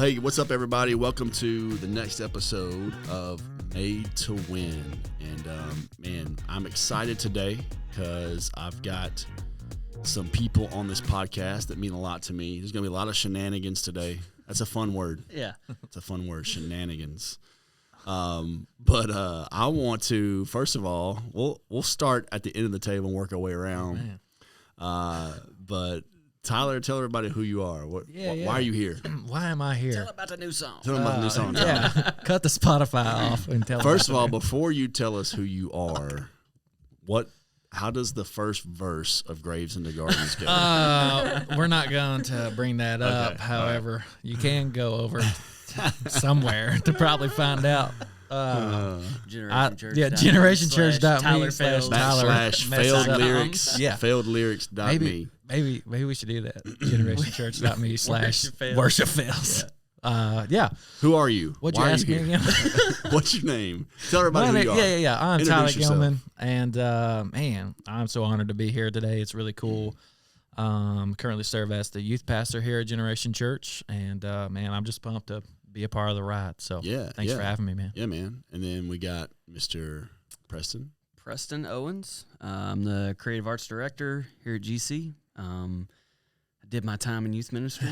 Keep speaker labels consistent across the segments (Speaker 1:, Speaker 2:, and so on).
Speaker 1: Hey, what's up, everybody? Welcome to the next episode of Made to Win. And, man, I'm excited today because I've got some people on this podcast that mean a lot to me. There's going to be a lot of shenanigans today. That's a fun word.
Speaker 2: Yeah.
Speaker 1: It's a fun word, shenanigans. But I want to, first of all, we'll start at the end of the table and work our way around. But Tyler, tell everybody who you are. Why are you here?
Speaker 3: Why am I here?
Speaker 2: Tell about the new song.
Speaker 1: Tell them about the new song.
Speaker 3: Yeah, cut the Spotify off and tell.
Speaker 1: First of all, before you tell us who you are, how does the first verse of Graves in the Gardens go?
Speaker 3: We're not going to bring that up.
Speaker 1: Okay.
Speaker 3: However, you can go over somewhere to probably find out.
Speaker 2: Generation Church.
Speaker 3: Yeah, generationchurch.me
Speaker 1: / failed lyrics.
Speaker 3: Yeah.
Speaker 1: Failed lyrics.me.
Speaker 3: Maybe we should do that. generationchurch.me / worship fails. Yeah.
Speaker 1: Who are you?
Speaker 3: What'd you ask me again?
Speaker 1: What's your name? Tell everybody who you are.
Speaker 3: Yeah. I'm
Speaker 1: Introduce
Speaker 3: Tyler
Speaker 1: yourself.
Speaker 3: Gilman, and man, I'm so honored to be here today. It's really cool. Currently serve as the youth pastor here at Generation Church, and man, I'm just pumped to be a part of the ride. So thanks for having me, man.
Speaker 1: Yeah, man. And then we got Mr. Preston
Speaker 2: Owens. I'm the creative arts director here at GC. I did my time in youth ministry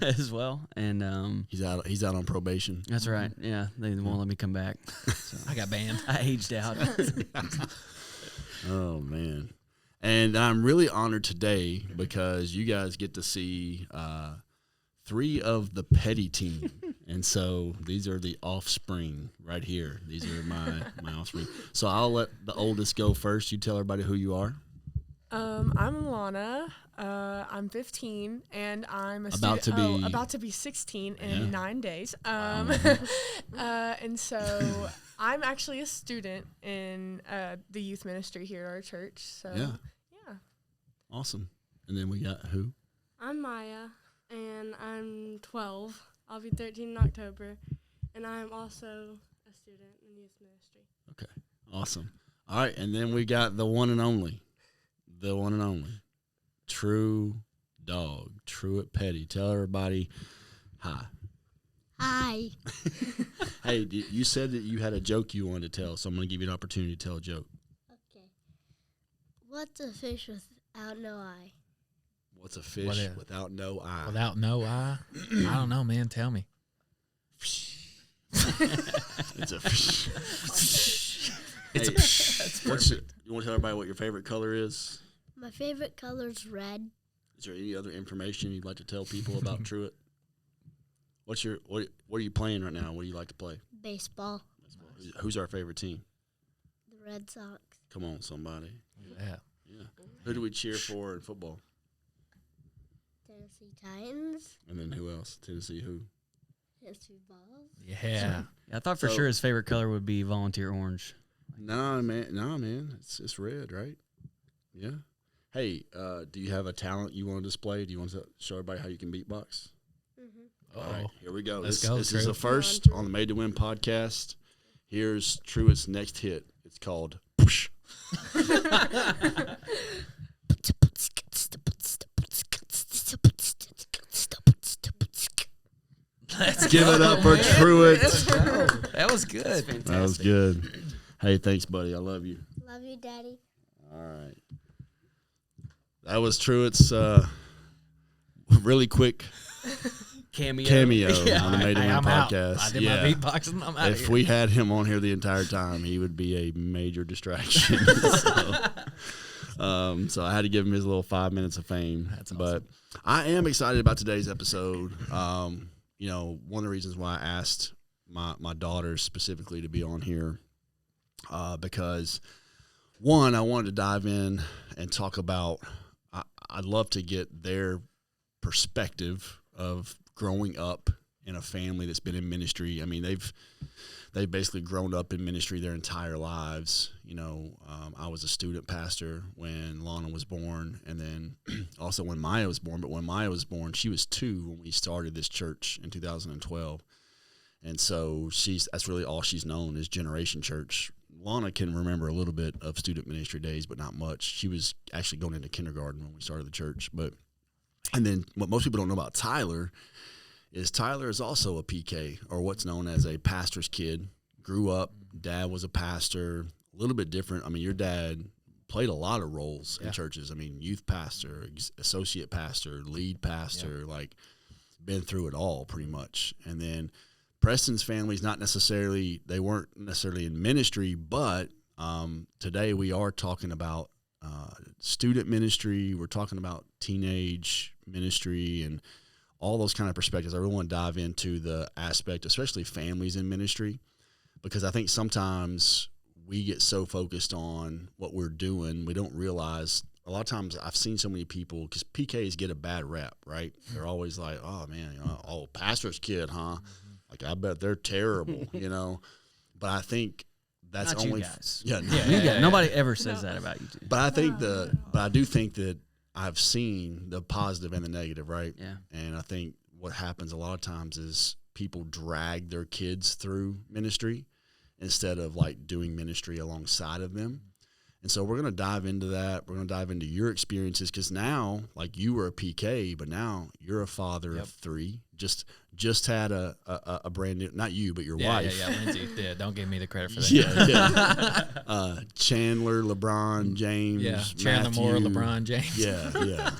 Speaker 2: as well, and
Speaker 1: He's out on probation.
Speaker 2: that's right. Yeah, they won't let me come back. So
Speaker 3: I got banned.
Speaker 2: I aged out.
Speaker 1: Oh, man. And I'm really honored today because you guys get to see 3 of the Petty team. And so these are the offspring right here. These are my offspring. So I'll let the oldest go first. You tell everybody who you are.
Speaker 4: I'm Launa. I'm 15, and I'm
Speaker 1: About
Speaker 4: to be 16 in 9 days. And so I'm actually a student in the youth ministry here at our church. So yeah.
Speaker 1: Awesome. And then we got who?
Speaker 5: I'm Mya, and I'm 12. I'll be 13 in October, and I'm also a student in youth ministry.
Speaker 1: Okay. Awesome. All right. And then we got the one and only. True Dog, Truett Petty. Tell everybody hi.
Speaker 5: Hi.
Speaker 1: Hey, you said that you had a joke you wanted to tell, so I'm going to give you an opportunity to tell a joke.
Speaker 5: Okay. What's a fish without no eye?
Speaker 1: What's a fish without no eye?
Speaker 3: Without no eye? I don't know, man. Tell me.
Speaker 1: It's a fish. You want to tell everybody what your favorite color is?
Speaker 5: My favorite color's red.
Speaker 1: Is there any other information you'd like to tell people about Truett? What are you playing right now? What do you like to play?
Speaker 5: Baseball.
Speaker 1: Who's our favorite team?
Speaker 5: The Red Sox.
Speaker 1: Come on, somebody.
Speaker 3: Yeah.
Speaker 1: Who do we cheer for in football?
Speaker 5: Tennessee Titans.
Speaker 1: And then who else? Tennessee who?
Speaker 5: Tennessee Balls.
Speaker 3: Yeah.
Speaker 2: I thought for sure his favorite color would be volunteer orange.
Speaker 1: No, man. It's red, right? Yeah. Hey, do you have a talent you want to display? Do you want to show everybody how you can beatbox?
Speaker 5: Mm-hmm.
Speaker 1: All right, here we go.
Speaker 3: Let's
Speaker 1: This
Speaker 3: go,
Speaker 1: is
Speaker 3: Truett.
Speaker 1: the first on the Made to Win podcast. Here's Truett's next hit. It's called Push. Let's give it up for Truett.
Speaker 3: That was good.
Speaker 1: That was good. Hey, thanks, buddy. I love you.
Speaker 5: Love you, Daddy.
Speaker 1: All right. That was Truett's really quick
Speaker 2: Cameo.
Speaker 1: on the Made to Win
Speaker 3: I'm out.
Speaker 1: podcast.
Speaker 3: I did my beatboxing. I'm out of
Speaker 1: If
Speaker 3: here.
Speaker 1: we had him on here the entire time, he would be a major distraction. So I had to give him his little 5 minutes of fame.
Speaker 3: That's awesome.
Speaker 1: But I am excited about today's episode. One of the reasons why I asked my daughters specifically to be on here, because one, I wanted to dive in and talk about. I'd love to get their perspective of growing up in a family that's been in ministry. I mean, they've basically grown up in ministry their entire lives. I was a student pastor when Launa was born, and then also when Mya was born. But when Mya was born, she was 2 when we started this church in 2012. And so that's really all she's known is Generation Church. Launa can remember a little bit of student ministry days, but not much. She was actually going into kindergarten when we started the church. And then what most people don't know about Tyler is Tyler is also a PK, or what's known as a pastor's kid. Grew up, dad was a pastor, a little bit different. I mean, your dad played a lot of roles in churches. I mean, youth pastor, associate pastor, lead pastor, like been through it all pretty much. And then Preston's family's not necessarily, they weren't necessarily in ministry, but today we are talking about student ministry. We're talking about teenage ministry and all those kind of perspectives. I really want to dive into the aspect, especially families in ministry, because I think sometimes we get so focused on what we're doing, we don't realize. A lot of times I've seen so many people, because PKs get a bad rep, right? They're always like, oh, man, pastor's kid, huh? Like, I bet they're terrible, But I think that's
Speaker 2: Not
Speaker 1: only
Speaker 2: you guys.
Speaker 1: Yeah.
Speaker 2: Nobody ever says that about you two.
Speaker 1: But I think but I do think that I've seen the positive and the negative, right?
Speaker 2: Yeah.
Speaker 1: And I think what happens a lot of times is people drag their kids through ministry instead of like doing ministry alongside of them. And so we're going to dive into that. We're going to dive into your experiences, because now, like, you were a PK, but now you're a father of 3. Just had a brand new, not you, but your wife.
Speaker 3: Yeah, Lindsay. Yeah, don't give me the credit for that.
Speaker 1: Yeah. Chandler, LeBron James.
Speaker 3: Yeah, Chandler
Speaker 1: Matthew.
Speaker 3: Moore, LeBron James.
Speaker 1: Yeah.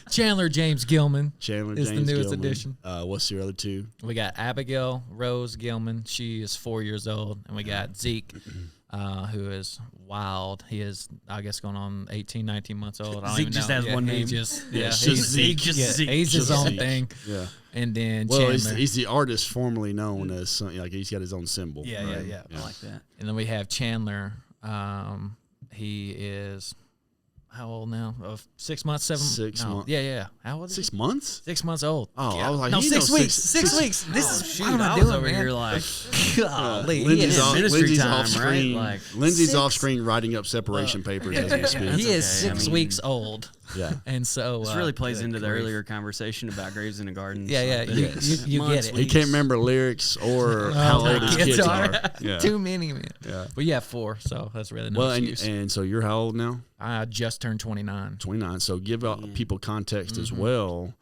Speaker 3: Chandler James Gilman.
Speaker 1: Chandler
Speaker 3: is
Speaker 1: James
Speaker 3: the newest
Speaker 1: Gilman.
Speaker 3: addition.
Speaker 1: What's your other 2?
Speaker 3: We got Abigail Rose Gilman. She is 4 years old. And we got Zeke, who is wild. He is, I guess, going on 18, 19 months old. I don't
Speaker 2: Zeke
Speaker 3: even
Speaker 2: just
Speaker 3: know.
Speaker 2: has one name.
Speaker 3: He's
Speaker 1: Zeke.
Speaker 3: Zeke. He's his own thing.
Speaker 1: Yeah.
Speaker 3: And then
Speaker 1: Well,
Speaker 3: Chandler.
Speaker 1: he's the artist formerly known as something, like he's got his own symbol.
Speaker 3: Yeah.
Speaker 2: I like that.
Speaker 3: And then we have Chandler. He is how old now? 6 months, 7
Speaker 1: 6 months.
Speaker 3: Yeah. How old is
Speaker 1: 6
Speaker 3: he?
Speaker 1: months?
Speaker 3: 6 months old.
Speaker 1: Oh, I was like,
Speaker 3: no,
Speaker 1: he
Speaker 3: 6
Speaker 1: knows
Speaker 3: weeks. 6 weeks. This is
Speaker 2: Shoot,
Speaker 3: what am
Speaker 2: I
Speaker 3: I
Speaker 2: was
Speaker 3: doing,
Speaker 2: over
Speaker 3: man?
Speaker 2: here like,
Speaker 3: Golly,
Speaker 1: Lindsay's
Speaker 3: he is-
Speaker 2: ministry time,
Speaker 1: screen.
Speaker 2: right? Like,
Speaker 1: Lindsay's
Speaker 3: 6
Speaker 1: off screen writing up separation papers as we speak.
Speaker 3: he is
Speaker 2: okay. I
Speaker 3: 6
Speaker 2: mean-
Speaker 3: weeks old.
Speaker 1: Yeah.
Speaker 3: And so
Speaker 2: this really plays
Speaker 3: good
Speaker 2: into the
Speaker 3: grief.
Speaker 2: earlier conversation about graves in the garden.
Speaker 3: Yeah.
Speaker 1: Yes.
Speaker 3: You
Speaker 2: Months,
Speaker 3: get it.
Speaker 1: He can't remember lyrics or how old his kids are. Yeah.
Speaker 3: Too many, man.
Speaker 1: Yeah.
Speaker 3: But yeah, 4. So that's really no
Speaker 1: Well,
Speaker 3: excuse.
Speaker 1: and so you're how old now?
Speaker 3: I just turned 29.
Speaker 1: 29. So give people context as well.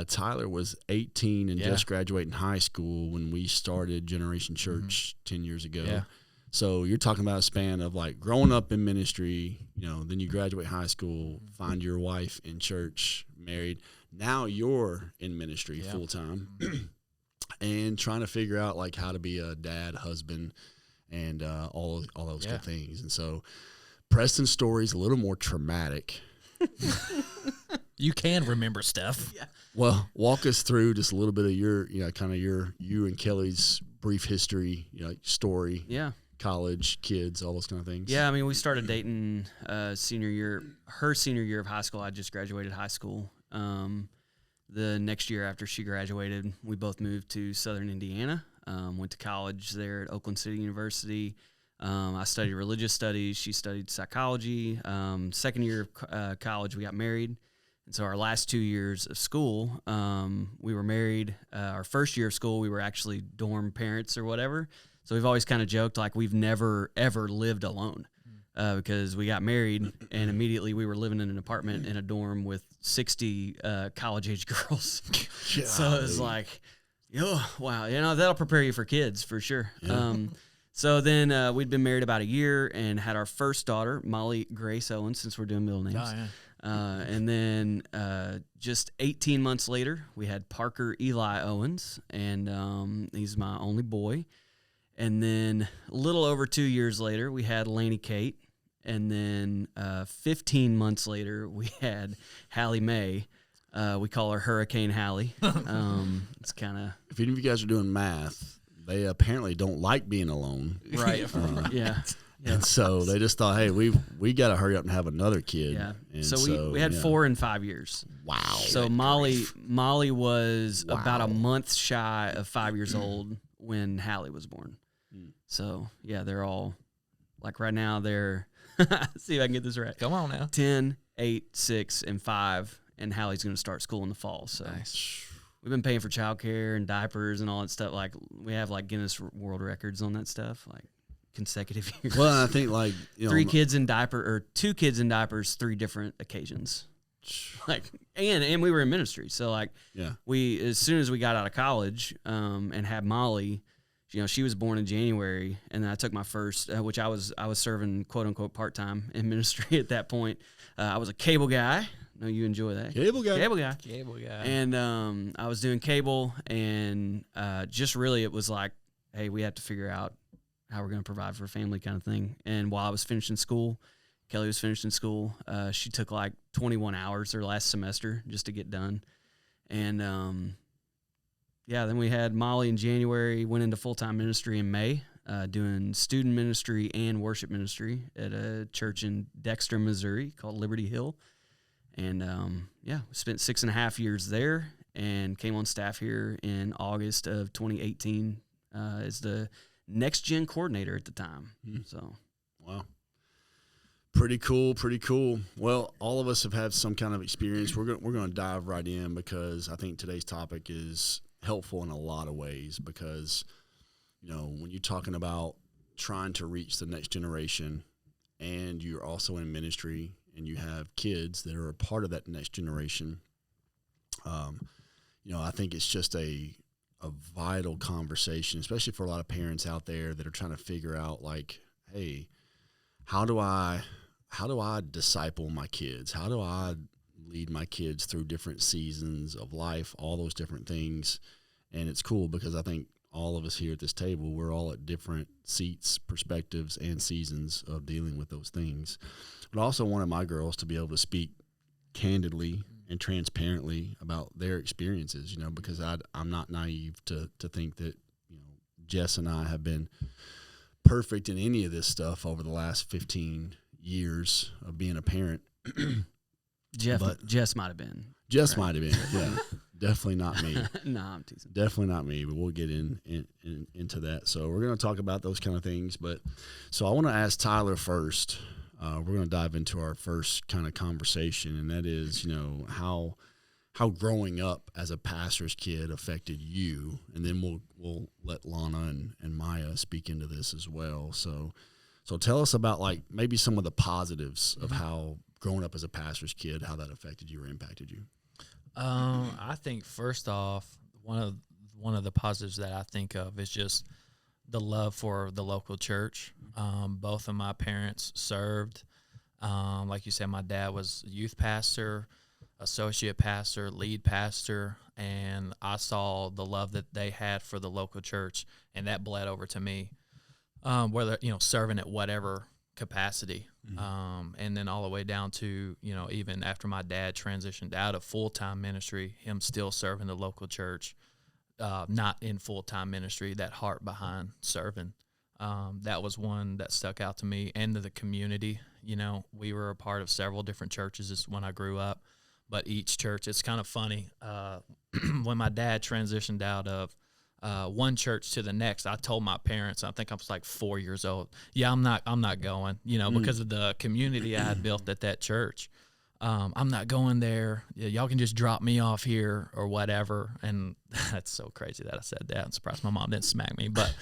Speaker 1: Tyler was 18 and just graduating high school when we started Generation Church 10 years ago.
Speaker 3: Yeah.
Speaker 1: So you're talking about a span of like growing up in ministry, then you graduate high school, find your wife in church, married. Now you're in ministry full time and trying to figure out like how to be a dad, husband, and all those good things. And so Preston's story is a little more traumatic.
Speaker 3: You can remember stuff.
Speaker 2: Yeah.
Speaker 1: Well, walk us through just a little bit of your, you and Kelly's brief history, story.
Speaker 2: Yeah.
Speaker 1: College, kids, all those kind of things.
Speaker 2: Yeah, I mean, we started dating senior year of high school. I just graduated high school. The next year after she graduated, we both moved to Southern Indiana, went to college there at Oakland City University. I studied religious studies. She studied psychology. Second year of college, we got married. And so our last 2 years of school, we were married. Our first year of school, we were actually dorm parents or whatever. So we've always kind of joked like we've never, ever lived alone because we got married and immediately we were living in an apartment in a dorm with 60 college-age girls. So it was like, wow, that'll prepare you for kids for sure. Yeah. So then we'd been married about a year and had our first daughter, Molly Grace Owens, since we're doing middle names.
Speaker 3: Oh, yeah.
Speaker 2: And then just 18 months later, we had Parker Eli Owens, and he's my only boy. And then a little over 2 years later, we had Lainey Kate. And then 15 months later, we had Hallie Mae. We call her Hurricane Hallie. It's kind of...
Speaker 1: If any of you guys are doing math, they apparently don't like being alone.
Speaker 2: Right. Yeah.
Speaker 1: And so they just thought, hey, we got to hurry up and have another kid.
Speaker 2: Yeah.
Speaker 1: And
Speaker 2: so we had 4 and 5 years.
Speaker 1: Wow.
Speaker 2: So Molly was about a month shy of 5 years old when Hallie was born. So, yeah, they're all, like right now, they're, see if I can get this right.
Speaker 3: Come on now.
Speaker 2: 10, 8, 6, and 5, and Hallie's going to start school in the fall. So
Speaker 3: Nice.
Speaker 2: we've been paying for childcare and diapers and all that stuff. Like, we have, like, Guinness World Records on that stuff, like, consecutive years.
Speaker 1: Well, I think, like,
Speaker 2: 2 kids in diapers, 3 different occasions. Like, and we were in ministry. So like,
Speaker 1: yeah,
Speaker 2: we, as soon as we got out of college, and had Molly, you know, she was born in January, and then I took my first, which I was serving quote unquote part-time in ministry at that point. I was a cable guy. I know you enjoy that.
Speaker 1: Cable guy.
Speaker 2: And I was doing cable, and just really it was like, hey, we have to figure out how we're going to provide for a family kind of thing. And while I was finishing school, Kelly was finishing school, she took like 21 hours her last semester just to get done. And then we had Molly in January, went into full-time ministry in May, doing student ministry and worship ministry at a church in Dexter, Missouri called Liberty Hill. And, we spent 6.5 years there and came on staff here in August of 2018 as the next gen coordinator at the time. So,
Speaker 1: wow. Pretty cool. Well, all of us have had some kind of experience. We're going to dive right in because I think today's topic is helpful in a lot of ways because, you know, when you're talking about trying to reach the next generation and you're also in ministry and you have kids that are a part of that next generation, I think it's just a vital conversation, especially for a lot of parents out there that are trying to figure out, like, hey, how do I disciple my kids? How do I lead my kids through different seasons of life, all those different things? And it's cool because I think all of us here at this table, we're all at different seats, perspectives, and seasons of dealing with those things. But I also wanted my girls to be able to speak candidly and transparently about their experiences, because I'm not naive to think that, Jess and I have been perfect in any of this stuff over the last 15 years of being a parent.
Speaker 2: Jess might have been.
Speaker 1: Jess might have been, yeah. Definitely not me.
Speaker 2: No, I'm teasing.
Speaker 1: Definitely not me, but we'll get into that. So we're going to talk about those kind of things. So I want to ask Tyler first. We're going to dive into our first kind of conversation, and that is, how growing up as a pastor's kid affected you, and then we'll let Launa and Mya speak into this as well. So tell us about like maybe some of the positives of how growing up as a pastor's kid, how that affected you or impacted you.
Speaker 3: I think first off, one of the positives that I think of is just the love for the local church. Both of my parents served. Like you said, my dad was youth pastor, associate pastor, lead pastor, and I saw the love that they had for the local church, and that bled over to me, whether, serving at whatever capacity. And then all the way down to, even after my dad transitioned out of full-time ministry, him still serving the local church, not in full-time ministry, that heart behind serving. That was one that stuck out to me, and to the community. We were a part of several different churches when I grew up, but each church, it's kind of funny. When my dad transitioned out of one church to the next, I told my parents, I think I was like 4 years old, yeah, I'm not going, because of the community I had built at that church. I'm not going there. Yeah, y'all can just drop me off here or whatever. And that's so crazy that I said that. I'm surprised my mom didn't smack me. But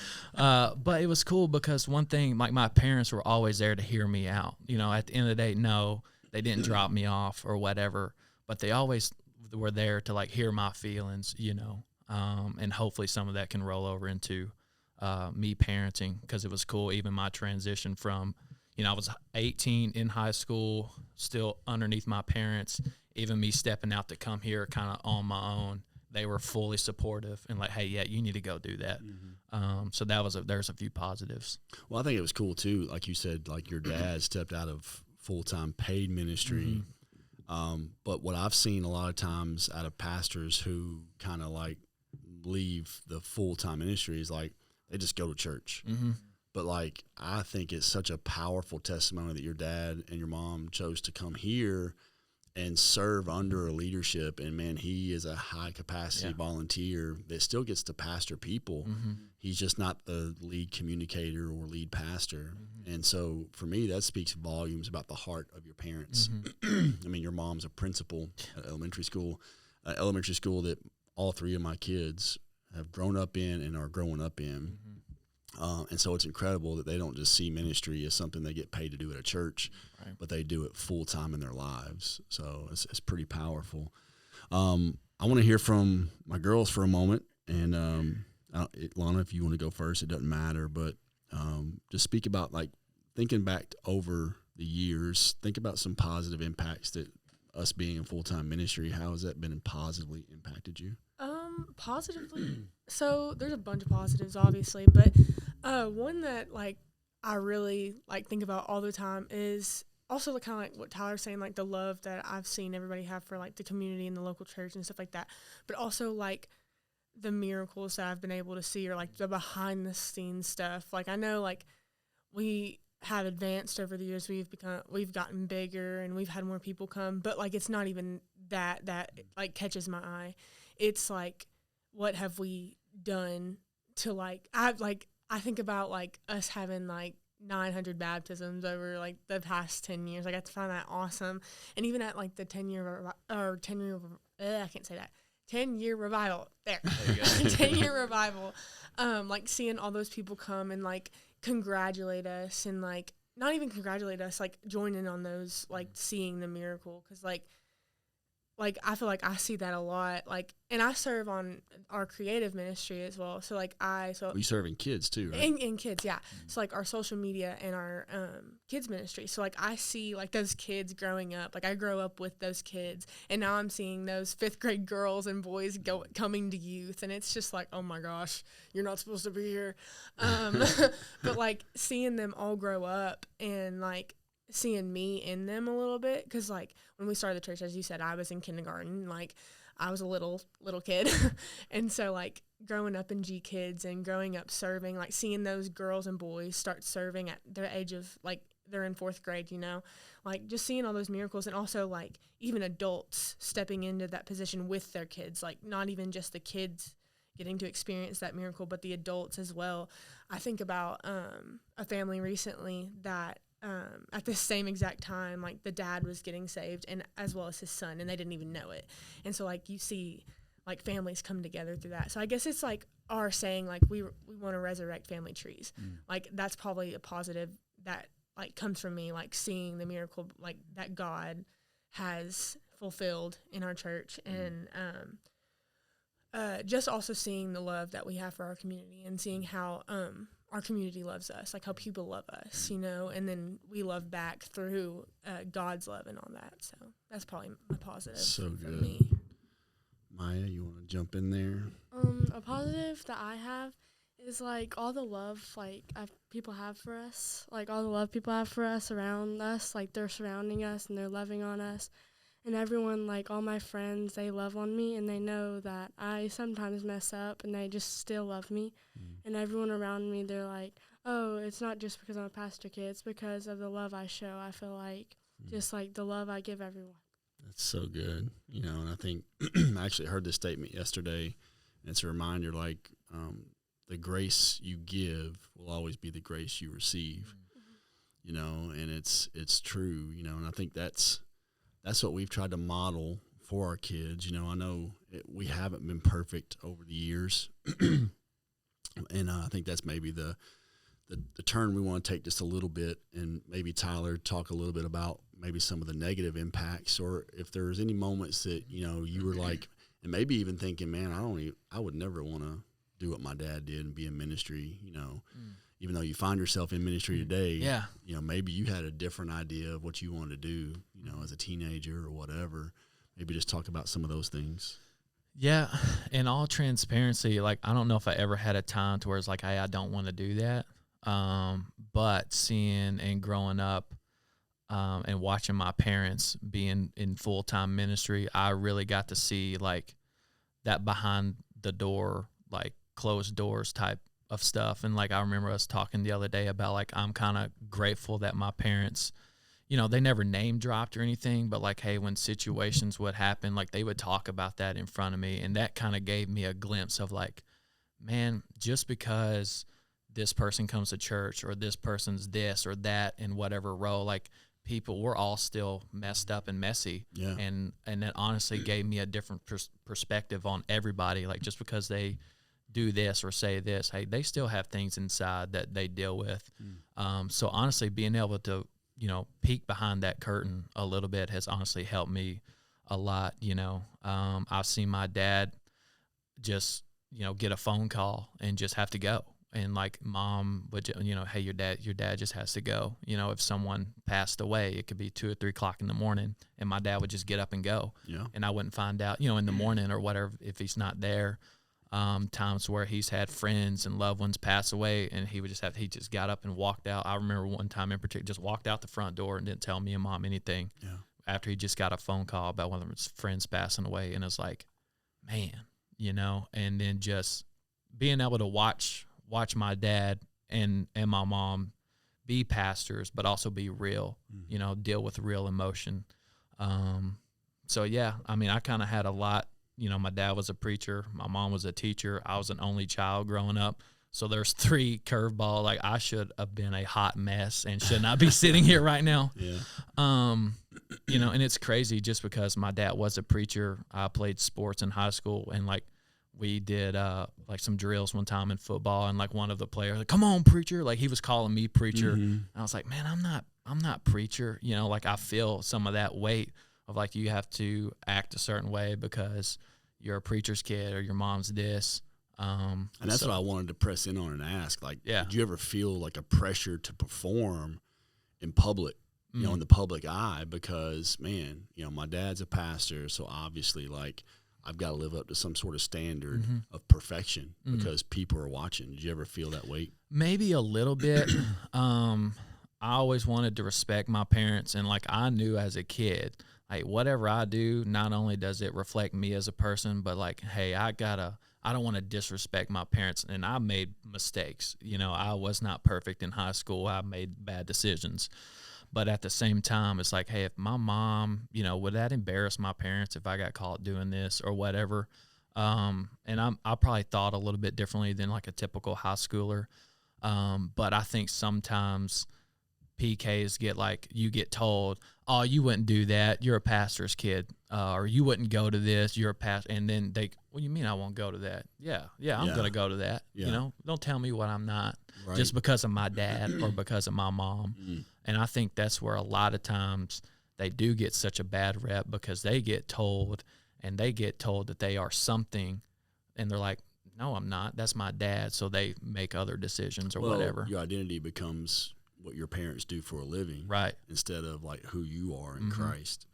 Speaker 3: it was cool because one thing, like my parents were always there to hear me out. At the end of the day, no, they didn't drop me off or whatever, but they always were there to like hear my feelings, and hopefully some of that can roll over into me parenting, because it was cool. Even my transition from, I was 18 in high school, still underneath my parents, even me stepping out to come here kind of on my own. They were fully supportive and like, hey, yeah, you need to go do that. So there's a few positives.
Speaker 1: Well, I think it was cool too. Like you said, like your dad stepped out of full-time paid ministry. But what I've seen a lot of times out of pastors who kind of like leave the full-time ministry is like they just go to church. But like I think it's such a powerful testimony that your dad and your mom chose to come here and serve under a leadership. And man, he is a high capacity volunteer that still gets to pastor people. He's just not the lead communicator or lead pastor. And so for me, that speaks volumes about the heart of your parents. I mean, your mom's a principal at elementary school that all three of my kids have grown up in and are growing up in. And so it's incredible that they don't just see ministry as something they get paid to do at a church, right, but they do it full time in their lives. So it's pretty powerful. I want to hear from my girls for a moment. And Launa, if you want to go first, it doesn't matter. But just speak about, like, thinking back over the years, think about some positive impacts that us being in full-time ministry, how has that been positively impacted you?
Speaker 4: Positively. So there's a bunch of positives, obviously, but one that, like, I really, like, think about all the time is also kind of like what Tyler's saying, like the love that I've seen everybody have for, like, the community and the local church and stuff like that, but also, like, the miracles that I've been able to see, or, like, the behind the scenes stuff. Like, I know, like, we have advanced over the years. We've gotten bigger and we've had more people come, but, like, it's not even that like catches my eye. It's like, what have we done to, like, I think about, like, us having, like, 900 baptisms over, like, the past 10 years. Like, I find that awesome. And even at, like, the 10-year revival. There you go. 10-year revival. Like, seeing all those people come and, like, congratulate us, and, like, not even congratulate us, like, join in on those, like, seeing the miracle. Because, like, I feel like I see that a lot. Like, and I serve on our creative ministry as well. So, like, you
Speaker 1: serving kids too, right?
Speaker 4: And kids, yeah. So, like, our social media and our kids ministry. So, like, I see, like, those kids growing up. Like, I grow up with those kids, and now I'm seeing those 5th grade girls and boys coming to youth, and it's just like, oh my gosh, you're not supposed to be here. But, like, seeing them all grow up and, like, seeing me in them a little bit, because, like, when we started the church, as you said, I was in kindergarten. Like, I was a little kid. And so, like, growing up in G Kids and growing up serving, like, seeing those girls and boys start serving at their age of, like, they're in 4th grade, you know, like, just seeing all those miracles. And also, like, even adults stepping into that position with their kids, like, not even just the kids getting to experience that miracle, but the adults as well. I think about a family recently that at the same exact time, like, the dad was getting saved, and as well as his son, and they didn't even know it. And so, like, you see, like, families come together through that. So I guess it's, like, our saying, like, we want to resurrect family trees. Like, that's probably a positive that, like, comes from me, like, seeing the miracle, like, that God has fulfilled in our church. And just also seeing the love that we have for our community, and seeing how our community loves us, like, how people love us, you know, and then we love back through God's love and all that. So that's probably my positive.
Speaker 1: So
Speaker 4: for
Speaker 1: good.
Speaker 4: me.
Speaker 1: Maya, you want to jump in there?
Speaker 5: A positive that I have is, like, all the love, like, people have for us, like, all the love people have for us around us, like, they're surrounding us and they're loving on us. And everyone, like, all my friends, they love on me, and they know that I sometimes mess up, and they just still love me. And everyone around me, they're like, oh, it's not just because I'm a pastor kid, it's because of the love I show. I feel like just, like, the love I give everyone.
Speaker 1: That's so good. You know, and I think I actually heard this statement yesterday, and it's a reminder, like, the grace you give will always be the grace you receive, you know, and it's true, you know, and I think that's what we've tried to model for our kids. You know, I know we haven't been perfect over the years, and I think that's maybe the turn we want to take just a little bit, and maybe Tyler talk a little bit about maybe some of the negative impacts, or if there's any moments that, you know, you were like, and maybe even thinking, man, I would never want to do what my dad did and be in ministry, you know. Even though you find yourself in ministry today, you know, maybe you had a different idea of what you wanted to do, you know, as a teenager or whatever. Maybe just talk about some of those things.
Speaker 3: Yeah, in all transparency, like, I don't know if I ever had a time to where it's like, hey, I don't want to do that. But seeing and growing up and watching my parents being in full-time ministry, I really got to see, like, that behind the door, like, closed doors type of stuff. And, like, I remember us talking the other day about, like, I'm kind of grateful that my parents, you know, they never name dropped or anything, but, like, hey, when situations would happen, like, they would talk about that in front of me. And that kind of gave me a glimpse of, like, man, just because this person comes to church, or this person's this or that in whatever role, like, people, we're all still messed up and messy.
Speaker 1: Yeah.
Speaker 3: And that honestly gave me a different perspective on everybody. Like, just because they do this or say this, hey, they still have things inside that they deal with. So honestly, being able to, peek behind that curtain a little bit has honestly helped me a lot. I've seen my dad just, get a phone call and just have to go. And like mom would, hey, your dad just has to go. If someone passed away, it could be 2 or 3 o'clock in the morning, and my dad would just get up and go. Yeah. And I wouldn't find out, in the morning or whatever, if he's not there. Times where he's had friends and loved ones pass away, and he just got up and walked out. I remember one time in particular, just walked out the front door and didn't tell me and mom anything. Yeah. After he just got a phone call about one of his friends passing away, and it's like, man, and then just being able to watch my dad and my mom be pastors, but also be real, deal with real emotion. So yeah, I mean, I kind of had a lot. My dad was a preacher. My mom was a teacher. I was an only child growing up. So there's 3 curveball. Like, I should have been a hot mess and should not be sitting here right now. Yeah. And it's crazy just because my dad was a preacher. I played sports in high school, and like we did like some drills one time in football, and like one of the players, like, come on, preacher. Like, he was calling me preacher. And I was like, man, I'm not preacher. Like, I feel some of that weight of like, you have to act a certain way because you're a preacher's kid or your mom's this. And
Speaker 1: that's what I wanted to press in on and ask. Like, did you ever feel like a pressure to perform in public, in the public eye? Because, man, my dad's a pastor, so obviously, like, I've got to live up to some sort of standard of perfection because people are watching. Did you ever feel that weight?
Speaker 3: Maybe a little bit. I always wanted to respect my parents, and like, I knew as a kid, like, whatever I do, not only does it reflect me as a person, but like, hey, I don't want to disrespect my parents. And I made mistakes. I was not perfect in high school. I made bad decisions. But at the same time, it's like, hey, if my mom, would that embarrass my parents if I got caught doing this or whatever? And I probably thought a little bit differently than like a typical high schooler. But I think sometimes PKs you get told, oh, you wouldn't do that, you're a pastor's kid, or you wouldn't go to this, you're a pastor. And then what do you mean I won't go to that? Yeah, I'm going to go to that. Don't tell me what I'm not, just because of my dad or because of my mom. And I think that's where a lot of times they do get such a bad rep, because they get told that they are something, and they're like, no, I'm not, that's my dad. So they make other decisions or whatever.
Speaker 1: Your identity becomes what your parents do for a living,
Speaker 3: right?
Speaker 1: Instead of like who you are in Christ.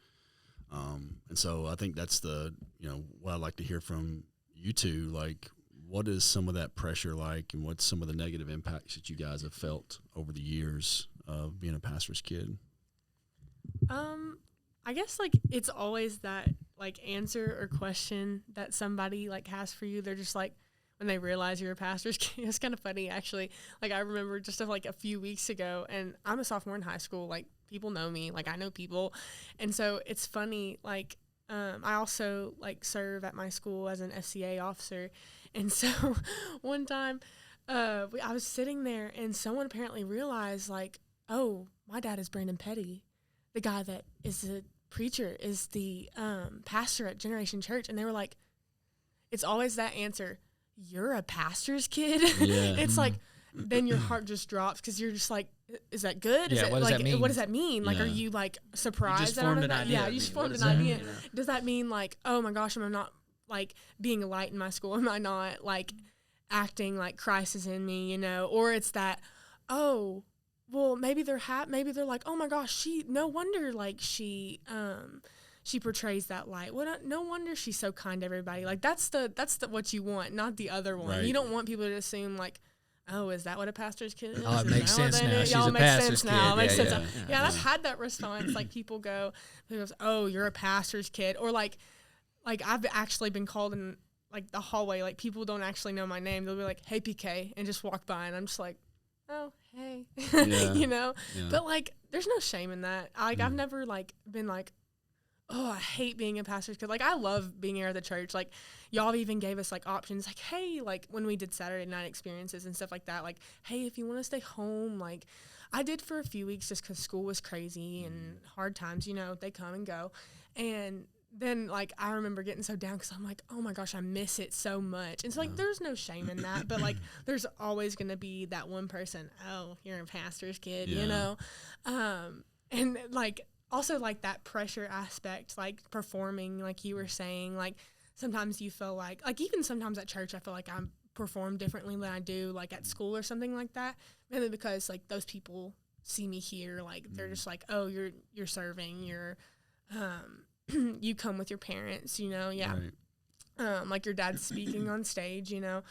Speaker 1: And so I think that's what I'd like to hear from you two. Like, what is some of that pressure like, and what's some of the negative impacts that you guys have felt over the years of being a pastor's kid?
Speaker 4: I guess like it's always that like answer or question that somebody like has for you. They're just like, when they realize you're a pastor's kid. It's kind of funny, actually. Like, I remember just like a few weeks ago, and I'm a sophomore in high school. Like, people know me. Like, I know people. And so it's funny, like, I also, like, serve at my school as an FCA officer. And so one time I was sitting there, and someone apparently realized, like, oh, my dad is Preston Petty. The guy that is the preacher is the pastor at Generation Church. And they were like, it's always that answer. You're a pastor's kid? Yeah. It's like, then your heart just drops, because you're just like, is that good?
Speaker 3: Yeah, what does that mean?
Speaker 4: What does that mean? Like, are you like surprised?
Speaker 2: You just formed an idea.
Speaker 4: Yeah, you just formed an idea. Does that mean like, oh my gosh, am I not like being a light in my school? Am I not like acting like Christ is in me, Or it's that, oh, well, maybe they're like, oh my gosh, no wonder like she portrays that light. No wonder she's so kind to everybody. Like, that's the what you want, not the other one. Right. You don't want people to assume like, oh, is that what a pastor's kid is?
Speaker 3: Oh, it makes sense now. She's a pastor's kid.
Speaker 4: It makes sense now. Yeah, I've had that response. Like, people goes, oh, you're a pastor's kid. Or like I've actually been called in like the hallway. Like, people don't actually know my name. They'll be like, hey, PK, and just walk by, and I'm just like, oh, hey, Yeah. But like, there's no shame in that. Like, I've never like been like, oh, I hate being a pastor's kid. Like, I love being here at the church. Like, y'all even gave us like options. Like, hey, like when we did Saturday night experiences and stuff like that. Like, hey, if you want to stay home, like I did for a few weeks just because school was crazy and hard times. They come and go. And then like I remember getting so down because I'm like, oh my gosh, I miss it so much. And so like there's no shame in that, but like there's always gonna be that one person, oh, you're a pastor's kid, you know? And like also like that pressure aspect, like performing, like you were saying, like sometimes you feel like even sometimes at church I feel like I'm perform differently than I do like at school or something like that. Mainly because like those people see me here, like they're just like, oh, you're serving, you're you come with your parents, you know, right. Like your dad's speaking on stage, you know,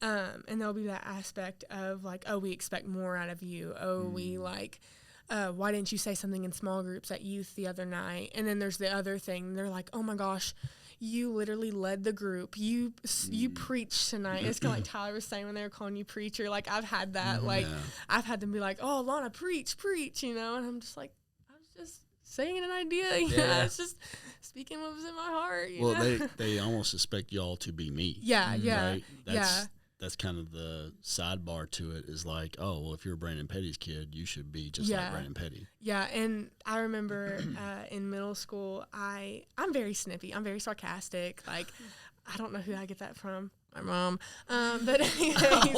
Speaker 4: and there'll be that aspect of like, oh, we expect more out of you. Oh, we like, why didn't you say something in small groups at youth the other night? And then there's the other thing. They're like, oh my gosh, you literally led the group. You preached tonight. It's kind of like Tyler was saying when they were calling you preacher. Like I've had that. Like I've had them be like, oh, Launa, preach, you know, and I'm just like, I was just saying an idea, you know, it's just speaking what was in my heart. You know?
Speaker 1: they almost expect y'all to be me.
Speaker 4: Yeah.
Speaker 1: Right? That's kind of the sidebar to it is like, oh, well, if you're Brandon Petty's kid, you should be just like Brandon Petty.
Speaker 4: Yeah, and I remember in middle school, I'm very snippy. I'm very sarcastic. Like, I don't know who I get that from. My mom. But anyways.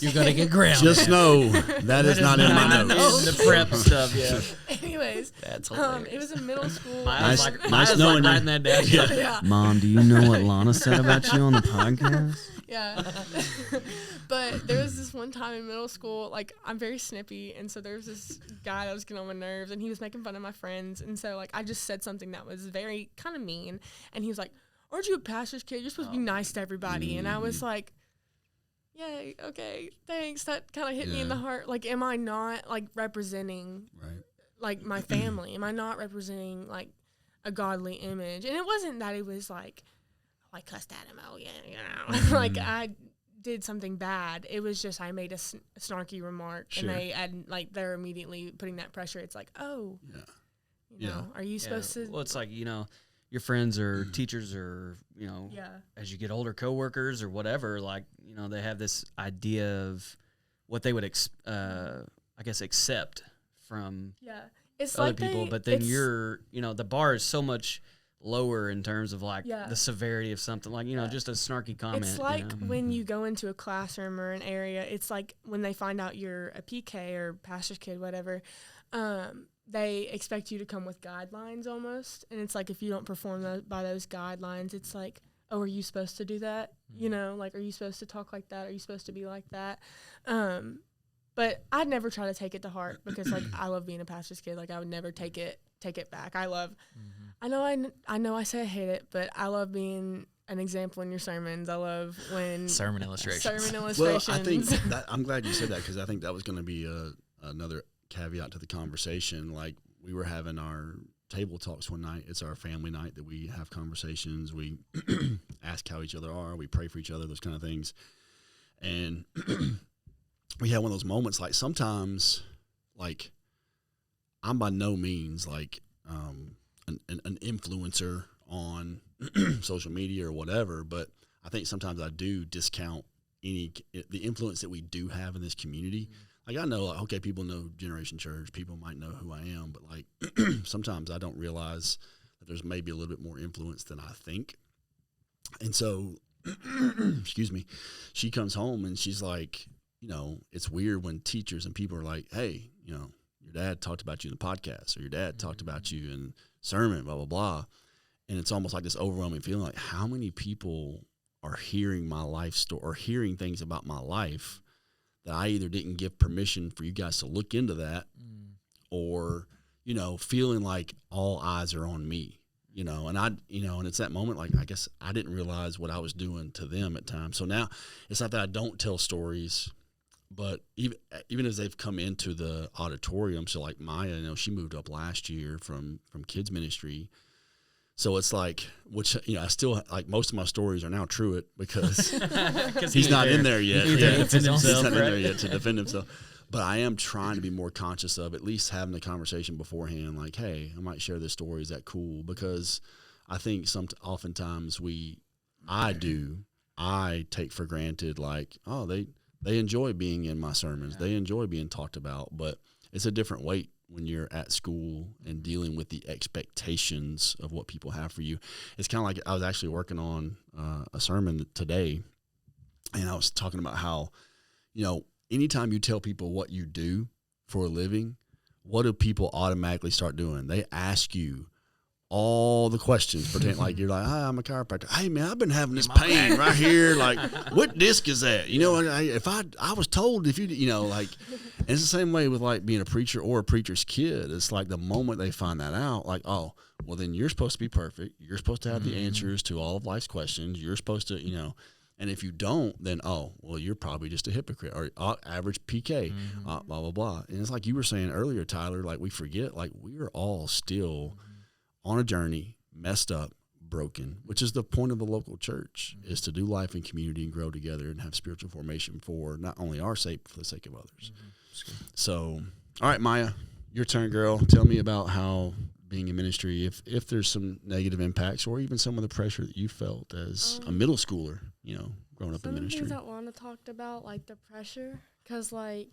Speaker 3: You're going to get grounded.
Speaker 1: Just know that is not in my notes.
Speaker 3: The prep stuff, yeah.
Speaker 4: Anyways.
Speaker 3: That's hilarious.
Speaker 4: It was in middle school.
Speaker 1: Nice knowing
Speaker 3: writing that down.
Speaker 4: Yeah.
Speaker 2: Mom, do you know what Launa said about you on the podcast?
Speaker 4: Yeah. But there was this one time in middle school, like, I'm very snippy, and so there was this guy that was getting on my nerves, and he was making fun of my friends, and so, like, I just said something that was very kind of mean, and he was like, aren't you a pastor's kid? You're supposed to be nice to everybody. And I was like, yay, okay, thanks. That kind of hit me in the heart. Like, am I not, like, representing, like, my family? Am I not representing, like, a godly image? And it wasn't that it was, like, oh, I cussed at him. Oh, yeah, you know. Like, I did something bad. It was just I made a snarky remark. Sure. And they're immediately putting that pressure. It's like, oh, you know, are you supposed to?
Speaker 2: Well, it's like, you know, your friends or teachers or, you know, as you get older, coworkers or whatever, like, you know, they have this idea of what they would, I guess, accept from
Speaker 4: it's
Speaker 2: other
Speaker 4: like
Speaker 2: people. But then you're, you know, the bar is so much lower in terms of, like, the severity of something. Like, you know, just a snarky comment.
Speaker 4: It's like,
Speaker 2: you know?
Speaker 4: when you go into a classroom or an area, it's like when they find out you're a PK or pastor's kid, whatever, they expect you to come with guidelines almost. And it's like, if you don't perform by those guidelines, it's like, oh, are you supposed to do that? You know, like, are you supposed to talk like that? Are you supposed to be like that? But I'd never try to take it to heart because, like, I love being a pastor's kid. Like, I would never take it back. I love, I know I say I hate it, but I love being an example in your sermons. I love when
Speaker 3: sermon illustrations.
Speaker 1: Well, I think I'm glad you said that because I think that was going to be another caveat to the conversation. Like, we were having our table talks one night. It's our family night that we have conversations. We ask how each other are. We pray for each other, those kind of things. And we had one of those moments, like, sometimes, like, I'm by no means like an influencer on social media or whatever, but I think sometimes I do discount the influence that we do have in this community. Like, I know, like, okay, people know Generation Church, people might know who I am, but, like, sometimes I don't realize that there's maybe a little bit more influence than I think. And so, excuse me, she comes home and she's like, you know, it's weird when teachers and people are like, hey, you know, your dad talked about you in the podcast, or your dad talked about you in sermon, blah, blah, blah. And it's almost like this overwhelming feeling, like, how many people are hearing my life story or hearing things about my life that I either didn't give permission for you guys to look into that, or, you know, feeling like all eyes are on me, you know, and and it's that moment, like, I guess I didn't realize what I was doing to them at times. So now it's not that I don't tell stories, but even as they've come into the auditorium, so like Mya, you know, she moved up last year from kids ministry. So it's like, which, you know, I still, like, most of my stories are now Truett because he's not in there yet. He's not in there yet to defend himself. But I am trying to be more conscious of at least having the conversation beforehand, like, hey, I might share this story. Is that cool? Because I think oftentimes I take for granted, like, oh, they enjoy being in my sermons. They enjoy being talked about. But it's a different weight when you're at school and dealing with the expectations of what people have for you. It's kind of like I was actually working on a sermon today, and I was talking about how, anytime you tell people what you do for a living, what do people automatically start doing? They ask you all the questions, pretend like you're like, hi, I'm a chiropractor. Hey, man, I've been having this pain right here. Like, what disc is that? If I was told if and it's the same way with like being a preacher or a preacher's kid. It's like the moment they find that out, like, oh, well, then you're supposed to be perfect. You're supposed to have the answers to all of life's questions. You're supposed to, and if you don't, then, oh, well, you're probably just a hypocrite or average PK, blah, blah, blah. And it's like you were saying earlier, Tyler, like we forget, like we are all still on a journey, messed up, broken, which is the point of the local church, is to do life in community and grow together and have spiritual formation for not only our sake, but for the sake of others. So, all right, Mya, your turn, girl. Tell me about how being in ministry, if there's some negative impacts or even some of the pressure that you felt as a middle schooler, growing up in ministry.
Speaker 5: Some things that Launa talked about, like the pressure, because